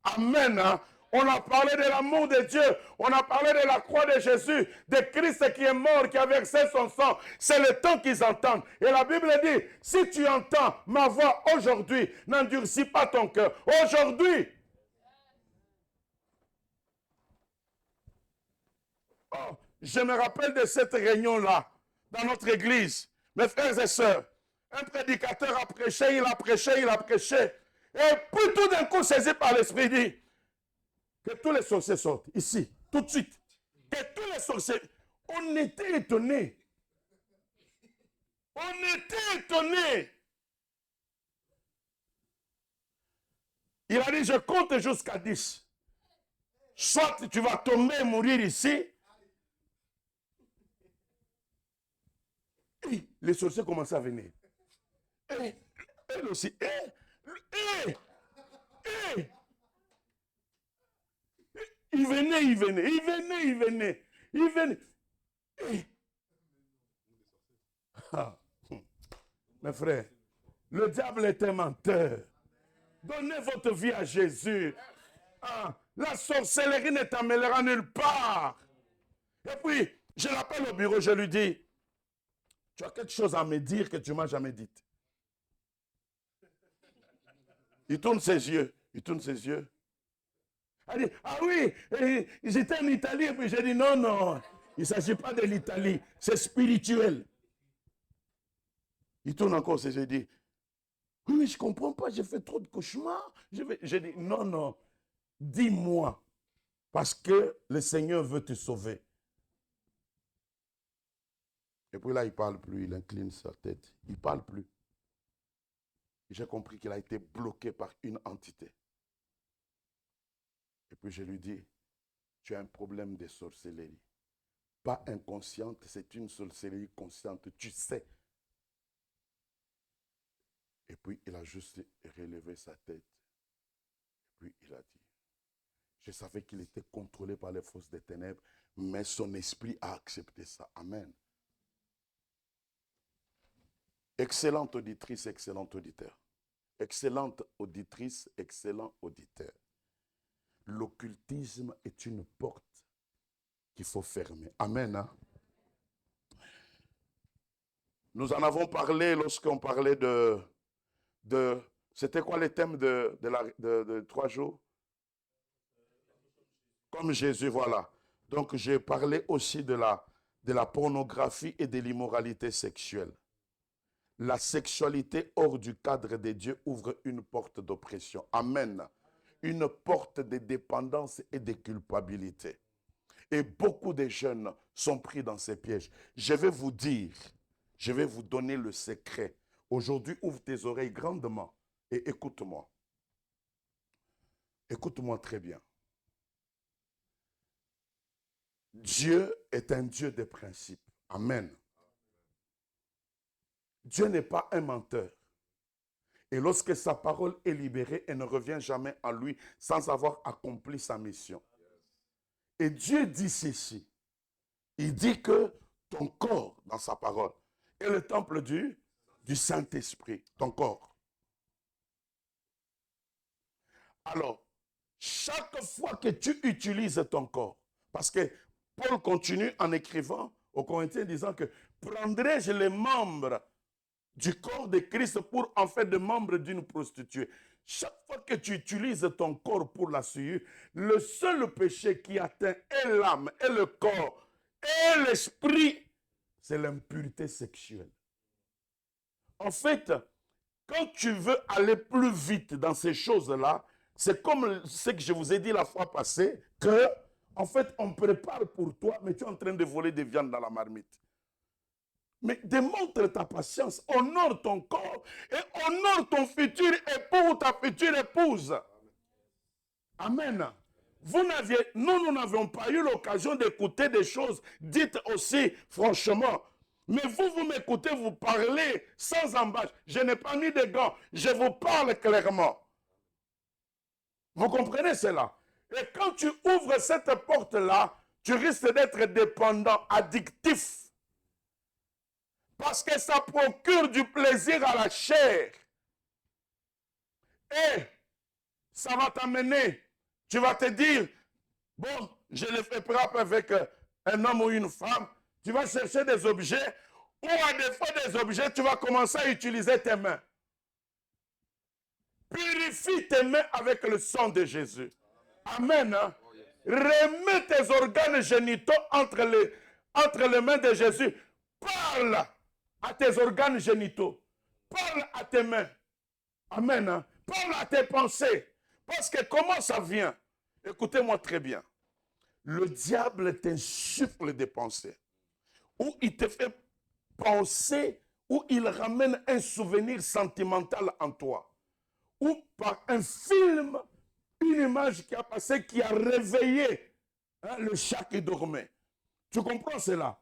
Amen. Hein? On a parlé de l'amour de Dieu. On a parlé de la croix de Jésus, de Christ qui est mort, qui a versé son sang. C'est le temps qu'ils entendent. Et la Bible dit, si tu entends ma voix aujourd'hui, n'endurcis pas ton cœur. Aujourd'hui. Oh, je me rappelle de cette réunion-là, dans notre église. Mes frères et sœurs, un prédicateur a prêché, il a prêché, il a prêché. Et puis tout d'un coup, saisi par l'Esprit, dit, que tous les sorciers sortent, ici, tout de suite. Que tous les sorciers, on était étonnés. On était étonnés. Il a dit, je compte jusqu'à 10. Soit tu vas tomber et mourir ici. Et les sorciers commençaient à venir. Et elle aussi. Il venait, il venait, il venait, il venait, il venait. Ah. Mes frères, le diable est un menteur. Donnez votre vie à Jésus. Ah. La sorcellerie ne t'amènera nulle part. Et puis, je l'appelle au bureau, je lui dis, tu as quelque chose à me dire que tu ne m'as jamais dit. Il tourne ses yeux. Il tourne ses yeux. Elle dit, ah oui, j'étais en Italie. Et puis j'ai dit, non, non, il ne s'agit pas de l'Italie. C'est spirituel. Il tourne encore ses yeux et dit, oui, mais je ne comprends pas, j'ai fait trop de cauchemars. J'ai dit, non, non, dis-moi. Parce que le Seigneur veut te sauver. Et puis là, il ne parle plus, il incline sa tête. Il ne parle plus. J'ai compris qu'il a été bloqué par une entité. Et puis je lui dis, tu as un problème de sorcellerie. Pas inconsciente, c'est une sorcellerie consciente. Tu sais. Et puis il a juste relevé sa tête. Et puis il a dit, je savais qu'il était contrôlé par les forces des ténèbres, mais son esprit a accepté ça. Amen. Excellente auditrice, excellent auditeur. Excellente auditrice, excellent auditeur. L'occultisme est une porte qu'il faut fermer. Amen. Hein? Nous en avons parlé lorsqu'on parlait de c'était quoi le thème de 3 jours? Comme Jésus, voilà. Donc j'ai parlé aussi de la pornographie et de l'immoralité sexuelle. La sexualité hors du cadre de Dieu ouvre une porte d'oppression. Amen. Une porte de dépendance et de culpabilité. Et beaucoup de jeunes sont pris dans ces pièges. Je vais vous dire, je vais vous donner le secret. Aujourd'hui, ouvre tes oreilles grandement et écoute-moi. Écoute-moi très bien. Dieu est un Dieu de principes. Amen. Dieu n'est pas un menteur. Et lorsque sa parole est libérée, elle ne revient jamais à lui sans avoir accompli sa mission. Et Dieu dit ceci. Il dit que ton corps, dans sa parole, est le temple du Saint-Esprit. Ton corps. Alors, chaque fois que tu utilises ton corps, parce que Paul continue en écrivant aux Corinthiens disant que prendrai-je les membres du corps de Christ pour en faire des membres d'une prostituée. Chaque fois que tu utilises ton corps pour la souillure, le seul péché qui atteint et l'âme, et le corps, et l'esprit, c'est l'impureté sexuelle. En fait, quand tu veux aller plus vite dans ces choses-là, c'est comme ce que je vous ai dit la fois passée, que, en fait, on prépare pour toi, mais tu es en train de voler des viandes dans la marmite. Mais démontre ta patience, honore ton corps et honore ton futur époux ou ta future épouse. Amen. Nous n'avions pas eu l'occasion d'écouter des choses dites aussi franchement. Mais vous m'écoutez, vous parlez sans embâche. Je n'ai pas mis de gants, je vous parle clairement. Vous comprenez cela? Et quand tu ouvres cette porte-là, tu risques d'être dépendant, addictif. Parce que ça procure du plaisir à la chair. Et ça va t'amener, tu vas te dire, bon, je le fais frappe avec un homme ou une femme, tu vas chercher des objets, ou à défaut des objets, tu vas commencer à utiliser tes mains. Purifie tes mains avec le sang de Jésus. Amen. Hein? Remets tes organes génitaux entre les mains de Jésus. Parle à tes organes génitaux. Parle à tes mains. Amen. Hein? Parle à tes pensées. Parce que comment ça vient? Écoutez-moi très bien. Le diable t'insuffle des pensées. Ou il te fait penser, ou il ramène un souvenir sentimental en toi. Ou par un film, une image qui a passé, qui a réveillé le chat qui dormait. Tu comprends cela?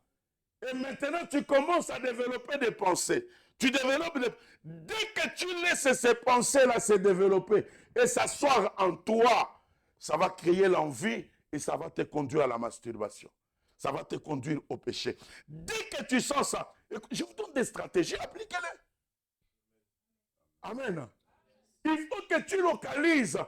Et maintenant, tu commences à développer des pensées. Tu développes des... Dès que tu laisses ces pensées-là se développer et s'asseoir en toi, ça va créer l'envie et ça va te conduire à la masturbation. Ça va te conduire au péché. Dès que tu sens ça, je vous donne des stratégies, appliquez-les. Amen. Il faut que tu localises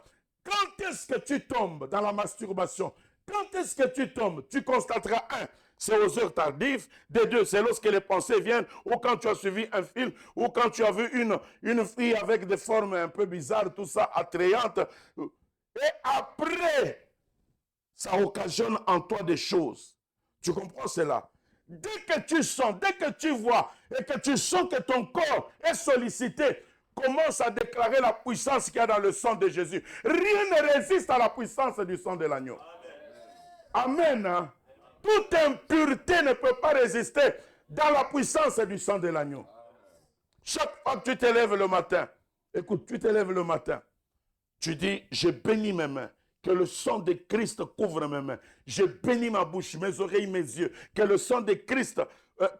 quand est-ce que tu tombes dans la masturbation. Quand est-ce que tu tombes? Tu constateras un, c'est aux heures tardives. De deux, c'est lorsque les pensées viennent, ou quand tu as suivi un film, ou quand tu as vu une fille avec des formes un peu bizarres, tout ça, attrayantes. Et après, ça occasionne en toi des choses. Tu comprends cela? Dès que tu sens, dès que tu vois, et que tu sens que ton corps est sollicité, commence à déclarer la puissance qu'il y a dans le sang de Jésus. Rien ne résiste à la puissance du sang de l'agneau. Amen. Hein? Toute impureté ne peut pas résister dans la puissance du sang de l'agneau. Chaque fois que tu te lèves le matin, écoute, tu te lèves le matin, tu dis, je bénis mes mains, que le sang de Christ couvre mes mains. Je bénis ma bouche, mes oreilles, mes yeux, que le sang de Christ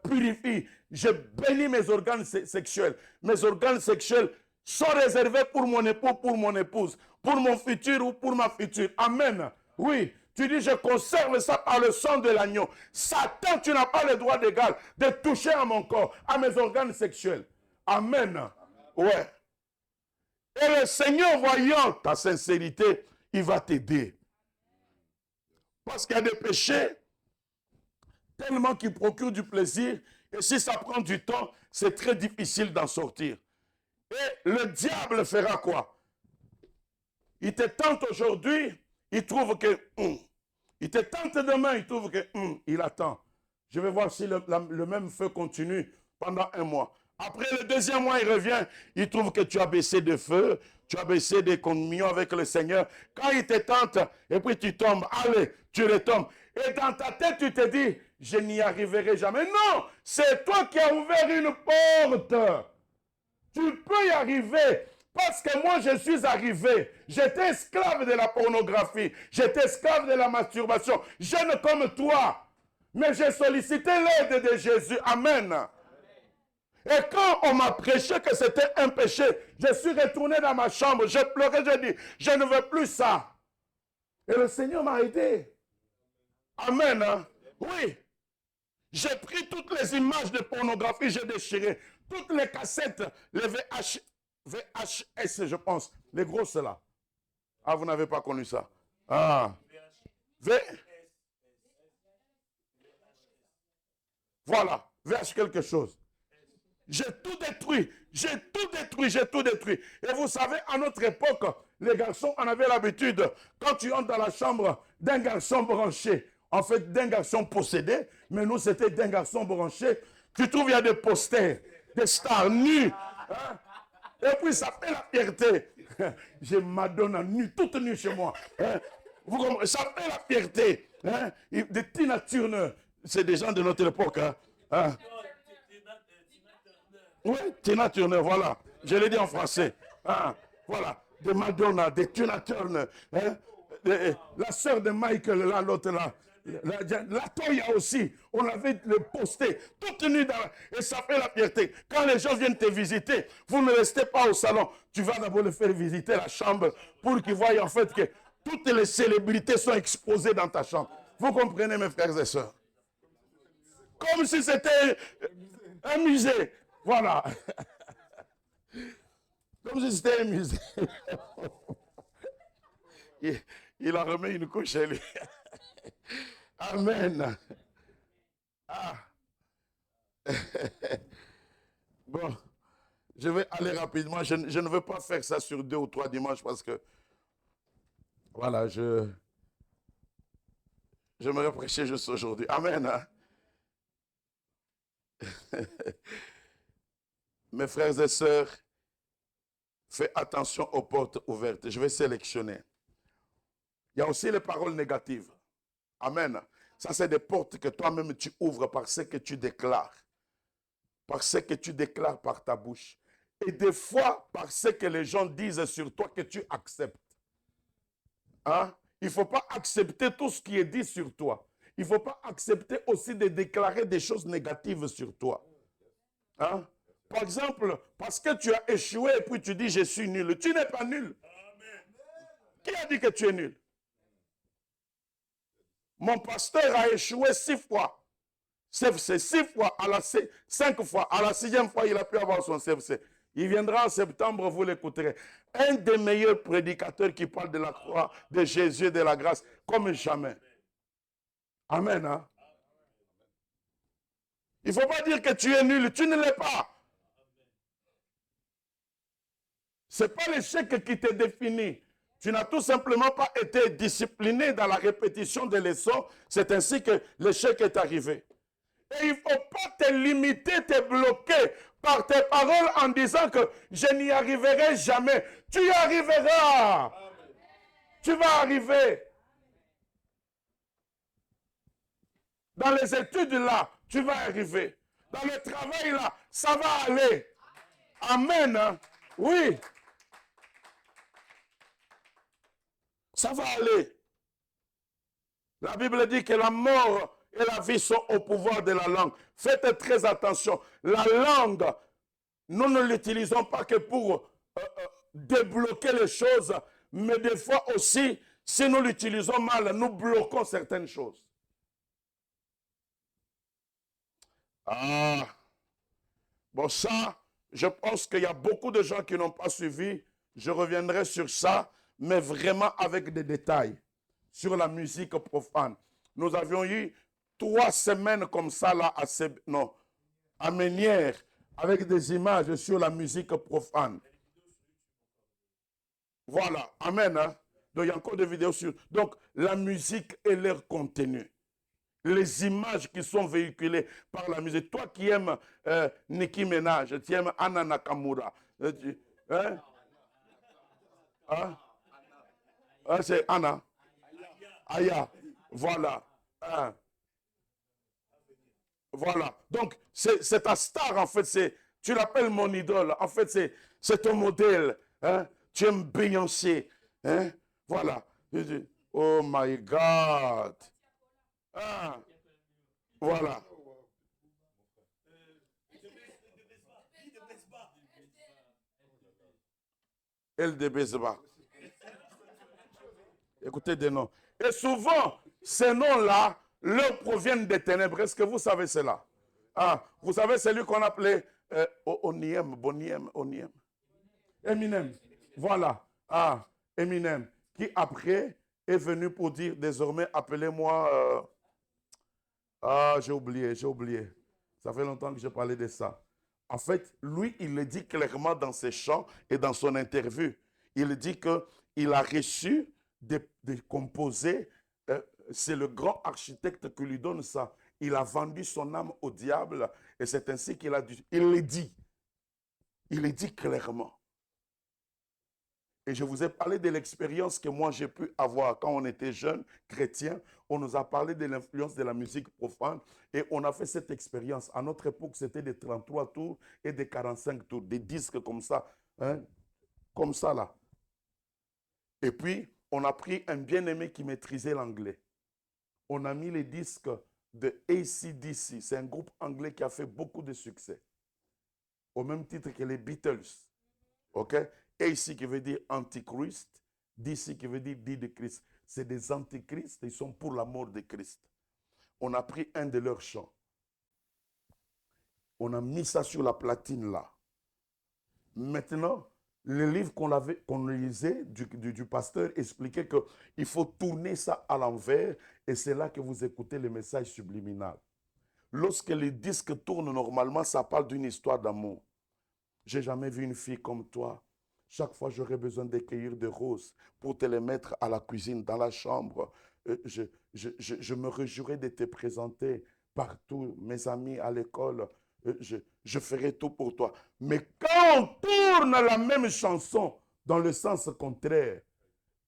purifie. Je bénis mes organes sexuels. Mes organes sexuels sont réservés pour mon époux, pour mon épouse, pour mon futur ou pour ma future. Amen. Oui, tu dis, je conserve ça par le sang de l'agneau. Satan, tu n'as pas le droit d'égal de toucher à mon corps, à mes organes sexuels. Amen. Ouais. Et le Seigneur, voyant ta sincérité, il va t'aider. Parce qu'il y a des péchés tellement qui procurent du plaisir, et si ça prend du temps, c'est très difficile d'en sortir. Et le diable fera quoi? Il te tente aujourd'hui, il trouve que... il te tente demain, il trouve que... il attend. Je vais voir si le même feu continue pendant un mois. Après le deuxième mois, il revient, il trouve que tu as baissé de feu, tu as baissé des communions avec le Seigneur. Quand il te tente, et puis tu tombes, allez, tu retombes. Et dans ta tête, tu te dis, je n'y arriverai jamais. Non, c'est toi qui as ouvert une porte. Tu peux y arriver. Parce que moi, je suis arrivé. J'étais esclave de la pornographie. J'étais esclave de la masturbation. Jeune comme toi. Mais j'ai sollicité l'aide de Jésus. Amen. Et quand on m'a prêché que c'était un péché, je suis retourné dans ma chambre, j'ai pleuré, j'ai dit, je ne veux plus ça. Et le Seigneur m'a aidé. Amen. Hein? Oui. J'ai pris toutes les images de pornographie, j'ai déchiré. Toutes les cassettes, les VHS, je pense. Les grosses là. Ah, vous n'avez pas connu ça. Ah. V... Voilà. VH quelque chose. J'ai tout détruit. J'ai tout détruit. J'ai tout détruit. Et vous savez, à notre époque, les garçons en avaient l'habitude. Quand tu entres dans la chambre d'un garçon branché, en fait, d'un garçon possédé, mais nous, c'était d'un garçon branché, tu trouves, il y a des posters, des stars nues. Hein? Et puis, ça fait la fierté. J'ai Madonna nue, toute nue chez moi. Hein? Vous comprenez? Ça fait la fierté. Hein? Des Tina Turner. C'est des gens de notre époque. Hein? Hein? Oui, Tina Turner, voilà. Je l'ai dit en français. Hein? Voilà. Des Madonna, des Tina Turner. Hein? La sœur de Michael, là, l'autre là. La Toya aussi, on avait le posté, toute nue et ça fait la fierté. Quand les gens viennent te visiter, vous ne restez pas au salon. Tu vas d'abord le faire visiter la chambre pour qu'ils voient en fait que toutes les célébrités sont exposées dans ta chambre. Vous comprenez, mes frères et sœurs? Comme si c'était un musée. Voilà. Comme si c'était un musée. Il a remis une couche à lui. Amen. Ah. Bon, je vais aller rapidement. Je ne veux pas faire ça sur 2 ou 3 dimanches parce que, voilà, j'aimerais prêcher juste aujourd'hui. Amen. Hein? Mes frères et sœurs, faites attention aux portes ouvertes. Je vais sélectionner. Il y a aussi les paroles négatives. Amen. Ça, c'est des portes que toi-même tu ouvres par ce que tu déclares. Par ce que tu déclares par ta bouche. Et des fois, par ce que les gens disent sur toi que tu acceptes. Hein? Il ne faut pas accepter tout ce qui est dit sur toi. Il ne faut pas accepter aussi de déclarer des choses négatives sur toi. Hein? Par exemple, parce que tu as échoué et puis tu dis je suis nul. Tu n'es pas nul. Qui a dit que tu es nul? Mon pasteur a échoué 6 fois. CFC 6 fois, 5 fois. À la 6e fois, il a pu avoir son CFC. Il viendra en septembre, vous l'écouterez. Un des meilleurs prédicateurs qui parle de la croix, de Jésus et de la grâce, comme jamais. Amen. Hein? Il ne faut pas dire que tu es nul, tu ne l'es pas. Ce n'est pas l'échec qui te définit. Tu n'as tout simplement pas été discipliné dans la répétition des leçons. C'est ainsi que l'échec est arrivé. Et il ne faut pas te limiter, te bloquer par tes paroles en disant que je n'y arriverai jamais. Tu y arriveras. Amen. Tu vas arriver. Dans les études là, tu vas arriver. Dans le travail là, ça va aller. Amen. Hein? Oui. Ça va aller. La Bible dit que la mort et la vie sont au pouvoir de la langue. Faites très attention. La langue, nous ne l'utilisons pas que pour débloquer les choses, mais des fois aussi, si nous l'utilisons mal, nous bloquons certaines choses. Ah, bon ça, je pense qu'il y a beaucoup de gens qui n'ont pas suivi. Je reviendrai sur ça, mais vraiment avec des détails sur la musique profane. Nous avions eu 3 semaines comme ça là à Ménière, avec des images sur la musique profane. Voilà, amen. Hein? Donc il y a encore des vidéos sur. Donc la musique et leur contenu. Les images qui sont véhiculées par la musique. Toi qui aimes Nicki Minaj, tu aimes Anna Nakamura. Hein? Hein? Hein, c'est Anna. Aya. Voilà. Hein? Voilà. Donc, c'est ta star, en fait. Tu l'appelles mon idole. En fait, c'est ton modèle. Hein? Tu aimes Beyoncé. Hein? Voilà. Oh my God. Ah. Voilà. LDBSBA. Écoutez des noms. Et souvent, ces noms-là L'heure provient des ténèbres. Est-ce que vous savez cela? Ah, vous savez celui qu'on appelait Oniem, Boniem, Oniem. Eminem. Voilà. Ah, Eminem. Qui après est venu pour dire désormais appelez-moi. Ah, j'ai oublié, j'ai oublié. Ça fait longtemps que je parlais de ça. En fait, lui, il le dit clairement dans ses chants et dans son interview. Il dit qu'il a reçu des composés. C'est le grand architecte qui lui donne ça. Il a vendu son âme au diable et c'est ainsi qu'il a dû. Il le dit. Il le dit clairement. Et je vous ai parlé de l'expérience que moi j'ai pu avoir quand on était jeune chrétien. On nous a parlé de l'influence de la musique profane et on a fait cette expérience. À notre époque, c'était des 33 tours et des 45 tours, des disques comme ça, hein, comme ça là. Et puis, on a pris un bien-aimé qui maîtrisait l'anglais. On a mis les disques de AC/DC. C'est un groupe anglais qui a fait beaucoup de succès. Au même titre que les Beatles. OK? AC qui veut dire antichrist, DC qui veut dire dit de Christ. C'est des antichrists, ils sont pour la mort de Christ. On a pris un de leurs chants. On a mis ça sur la platine là. Maintenant, le livre qu'on lisait du pasteur expliquait qu'il faut tourner ça à l'envers et c'est là que vous écoutez le message subliminal. Lorsque les disques tournent normalement, ça parle d'une histoire d'amour. J'ai jamais vu une fille comme toi. Chaque fois, j'aurais besoin de cueillir des roses pour te les mettre à la cuisine, dans la chambre. Je me réjouirais de te présenter partout, mes amis à l'école. Je ferai tout pour toi. Mais quand on tourne la même chanson dans le sens contraire,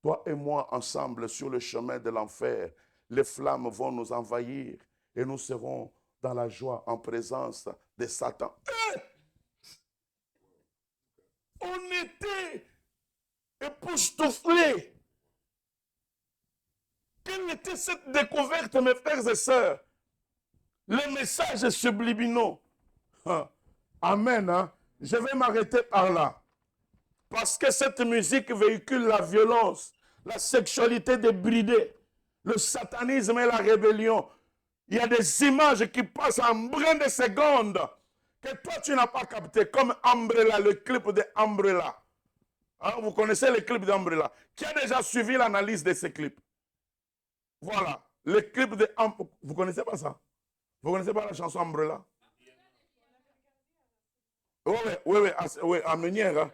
toi et moi ensemble sur le chemin de l'enfer, les flammes vont nous envahir et nous serons dans la joie en présence de Satan. On était époustouflés. Quelle était cette découverte, mes frères et sœurs? Les messages subliminaux. Amen. Hein? Je vais m'arrêter par là. Parce que cette musique véhicule la violence, la sexualité débridée, le satanisme et la rébellion. Il y a des images qui passent en brin de secondes que toi tu n'as pas capté, comme Umbrella, le clip de Umbrella. Hein, vous connaissez le clip d'Umbrella. Qui a déjà suivi l'analyse de ces clips? Voilà, le clip de Umbrella. Vous connaissez pas ça? Vous connaissez pas la chanson Umbrella? Oui, oui, oui, oui, à Meunière. Hein?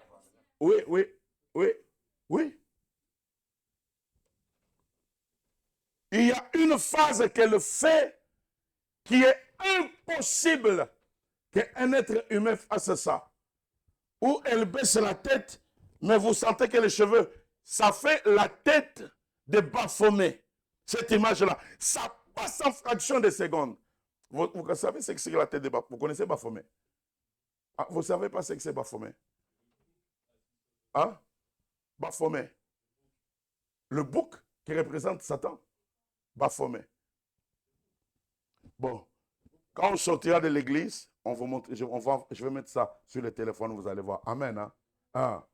Oui, oui, oui, oui. Il y a une phase qu'elle fait qui est impossible qu'un être humain fasse ça. Où elle baisse la tête, mais vous sentez que les cheveux, ça fait la tête de Baphomet. Cette image-là, ça passe en fraction de seconde. Vous savez ce que c'est la tête de Baphomet? Vous connaissez Baphomet? Ah, vous ne savez pas ce que c'est Baphomet? Hein? Baphomet. Le bouc qui représente Satan. Baphomet. Bon, quand on sortira de l'église, on vous montre, je vais mettre ça sur le téléphone, vous allez voir. Amen. Hein? Ah.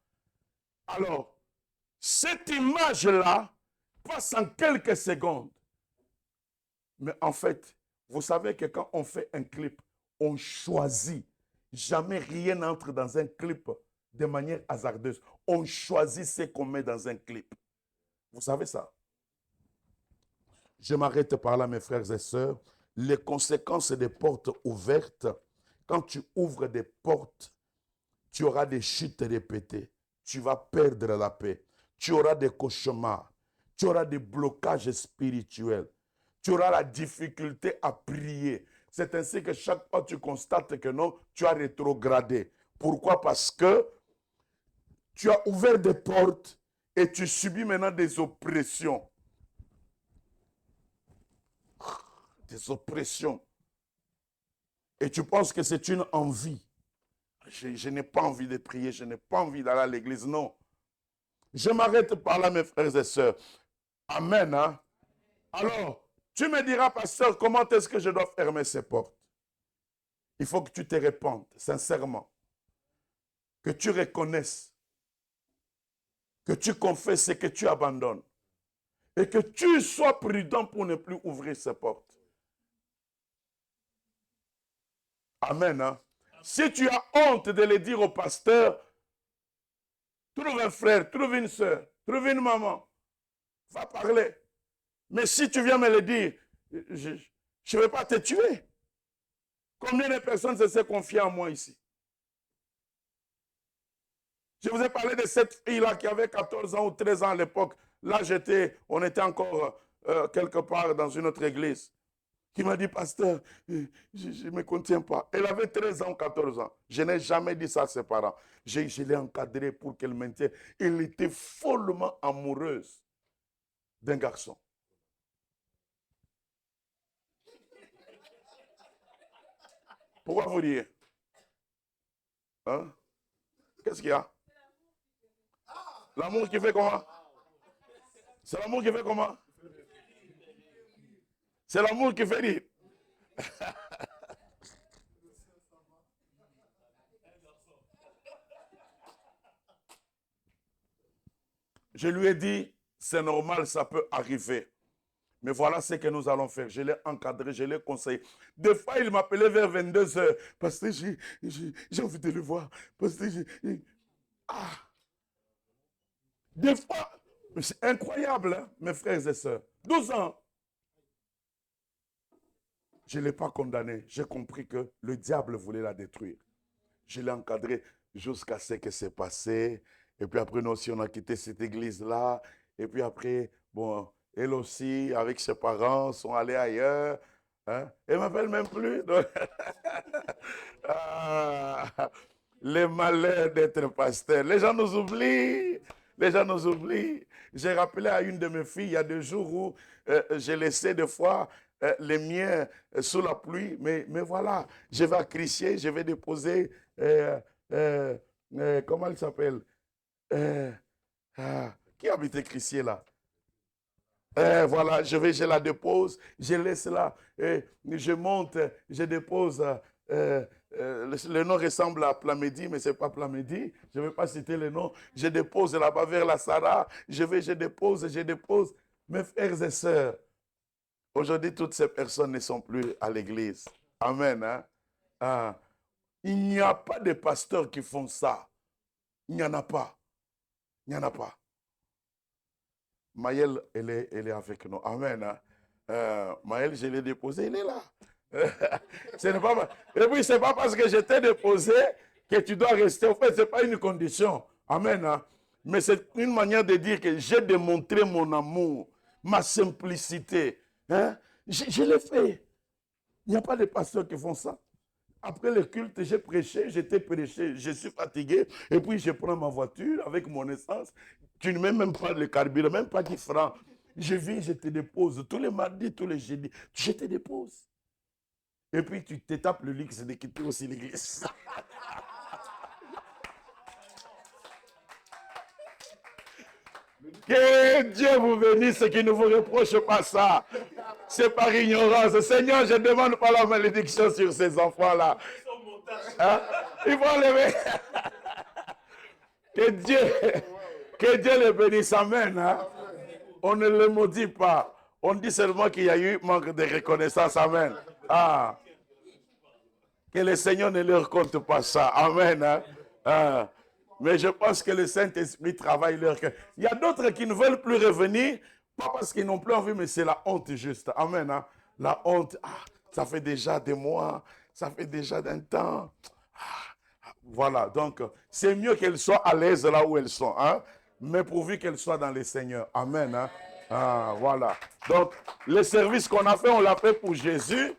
Alors, cette image-là passe en quelques secondes. Mais en fait, vous savez que quand on fait un clip, on choisit. Jamais rien n'entre dans un clip de manière hasardeuse. On choisit ce qu'on met dans un clip. Vous savez ça? Je m'arrête par là, mes frères et sœurs. Les conséquences des portes ouvertes, quand tu ouvres des portes, tu auras des chutes répétées. Tu vas perdre la paix. Tu auras des cauchemars. Tu auras des blocages spirituels. Tu auras la difficulté à prier. C'est ainsi que chaque fois tu constates que non, tu as rétrogradé. Pourquoi? Parce que tu as ouvert des portes et tu subis maintenant des oppressions. Des oppressions. Et tu penses que c'est une envie. Je n'ai pas envie de prier, je n'ai pas envie d'aller à l'église, non. Je m'arrête par là, mes frères et sœurs. Amen. Hein? Alors, tu me diras, pasteur, comment est-ce que je dois fermer ces portes? Il faut que tu te répandes, sincèrement. Que tu reconnaisses. Que tu confesses et que tu abandonnes. Et que tu sois prudent pour ne plus ouvrir ces portes. Amen. Hein? Si tu as honte de le dire au pasteur, trouve un frère, trouve une soeur, trouve une maman. Va parler. Mais si tu viens me le dire, je ne vais pas te tuer. Combien de personnes se sont confiées en moi ici? Je vous ai parlé de cette fille-là qui avait 14 ans ou 13 ans à l'époque. Là, on était encore quelque part dans une autre église. Qui m'a dit, pasteur, je ne me contiens pas. Elle avait 13 ans, 14 ans. Je n'ai jamais dit ça à ses parents. Je l'ai encadrée pour qu'elle maintienne. Elle était follement amoureuse d'un garçon. Pourquoi vous riez? Hein? Qu'est-ce qu'il y a? L'amour qui fait comment? C'est l'amour qui fait comment? C'est l'amour qui fait rire. Je lui ai dit, c'est normal, ça peut arriver. Mais voilà ce que nous allons faire. Je l'ai encadré, je l'ai conseillé. Des fois, il m'appelait vers 22 heures. Parce que j'ai envie de le voir. Parce que Des fois, c'est incroyable, hein, mes frères et sœurs. 12 ans. Je ne l'ai pas condamné. J'ai compris que le diable voulait la détruire. Je l'ai encadré jusqu'à ce que c'est passé. Et puis après, nous aussi, on a quitté cette église-là. Et puis après, bon, elle aussi, avec ses parents, sont allés ailleurs. Hein? Elle ne m'appelle même plus. Donc... les malheurs d'être pasteur. Les gens nous oublient. Les gens nous oublient. J'ai rappelé à une de mes filles, il y a 2 jours où j'ai laissé des fois les miens sous la pluie. Mais voilà, je vais à Crissier, je vais déposer, comment elle s'appelle? Qui habitait Crissier là? Voilà, je la dépose, je laisse là, je monte, je dépose. Le nom ressemble à Plamedi, mais ce n'est pas Plamedi. Je ne vais pas citer le nom. Je dépose là-bas vers la Sarah. Je dépose. Mes frères et sœurs, aujourd'hui, toutes ces personnes ne sont plus à l'église. Amen. Hein? Ah. Il n'y a pas de pasteurs qui font ça. Il n'y en a pas. Il n'y en a pas. Maël, elle est avec nous. Amen. Hein? Maël, je l'ai déposé, il est là. Ce n'est pas, et puis, ce n'est pas parce que je t'ai déposé que tu dois rester. En fait, ce n'est pas une condition. Amen. Hein? Mais c'est une manière de dire que j'ai démontré mon amour, ma simplicité. Hein? Je l'ai fait. Il n'y a pas de pasteurs qui font ça. Après le culte, j'ai prêché, j'étais prêché, je suis fatigué, et puis je prends ma voiture avec mon essence. Tu ne mets même pas le carburant, même pas 10 francs. Je viens, je te dépose. Tous les mardis, tous les jeudis, je te dépose. Et puis tu te tapes le luxe de quitter aussi l'église. Que Dieu vous bénisse et qu'il ne vous reproche pas ça. C'est par ignorance. Seigneur, je ne demande pas la malédiction sur ces enfants-là. Hein? Ils vont lever. Que Dieu les bénisse. Amen. Hein? On ne le maudit pas. On dit seulement qu'il y a eu manque de reconnaissance. Amen. Ah. Que le Seigneur ne leur compte pas ça. Amen. Hein? Ah. Mais je pense que le Saint-Esprit travaille leur cœur. Il y a d'autres qui ne veulent plus revenir, pas parce qu'ils n'ont plus envie, mais c'est la honte juste. Amen. Hein? La honte, ça fait déjà des mois, ça fait déjà d'un temps. Voilà, donc c'est mieux qu'elles soient à l'aise là où elles sont, hein? Mais pourvu qu'elles soient dans le Seigneur. Amen. Hein? Voilà. Donc, le service qu'on a fait, on l'a fait pour Jésus.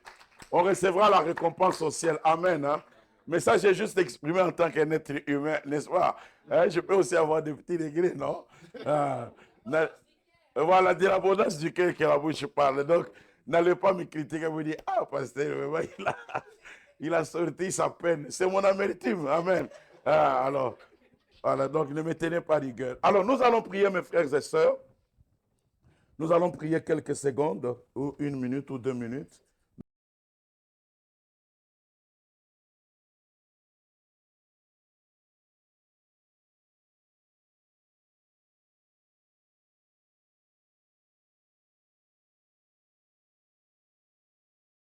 On recevra la récompense au ciel. Amen. Hein? Mais ça, j'ai juste exprimé en tant qu'un être humain, n'est-ce pas? Hein? Je peux aussi avoir des petits degrés, non? Voilà, de l'abondance du cœur que la bouche parle. Donc, n'allez pas me critiquer, vous dire, pasteur, il a sorti sa peine. C'est mon amertume. Amen. Alors, voilà, donc ne me tenez pas rigueur. Alors, nous allons prier, mes frères et sœurs. Nous allons prier quelques secondes, ou 1 minute ou 2 minutes.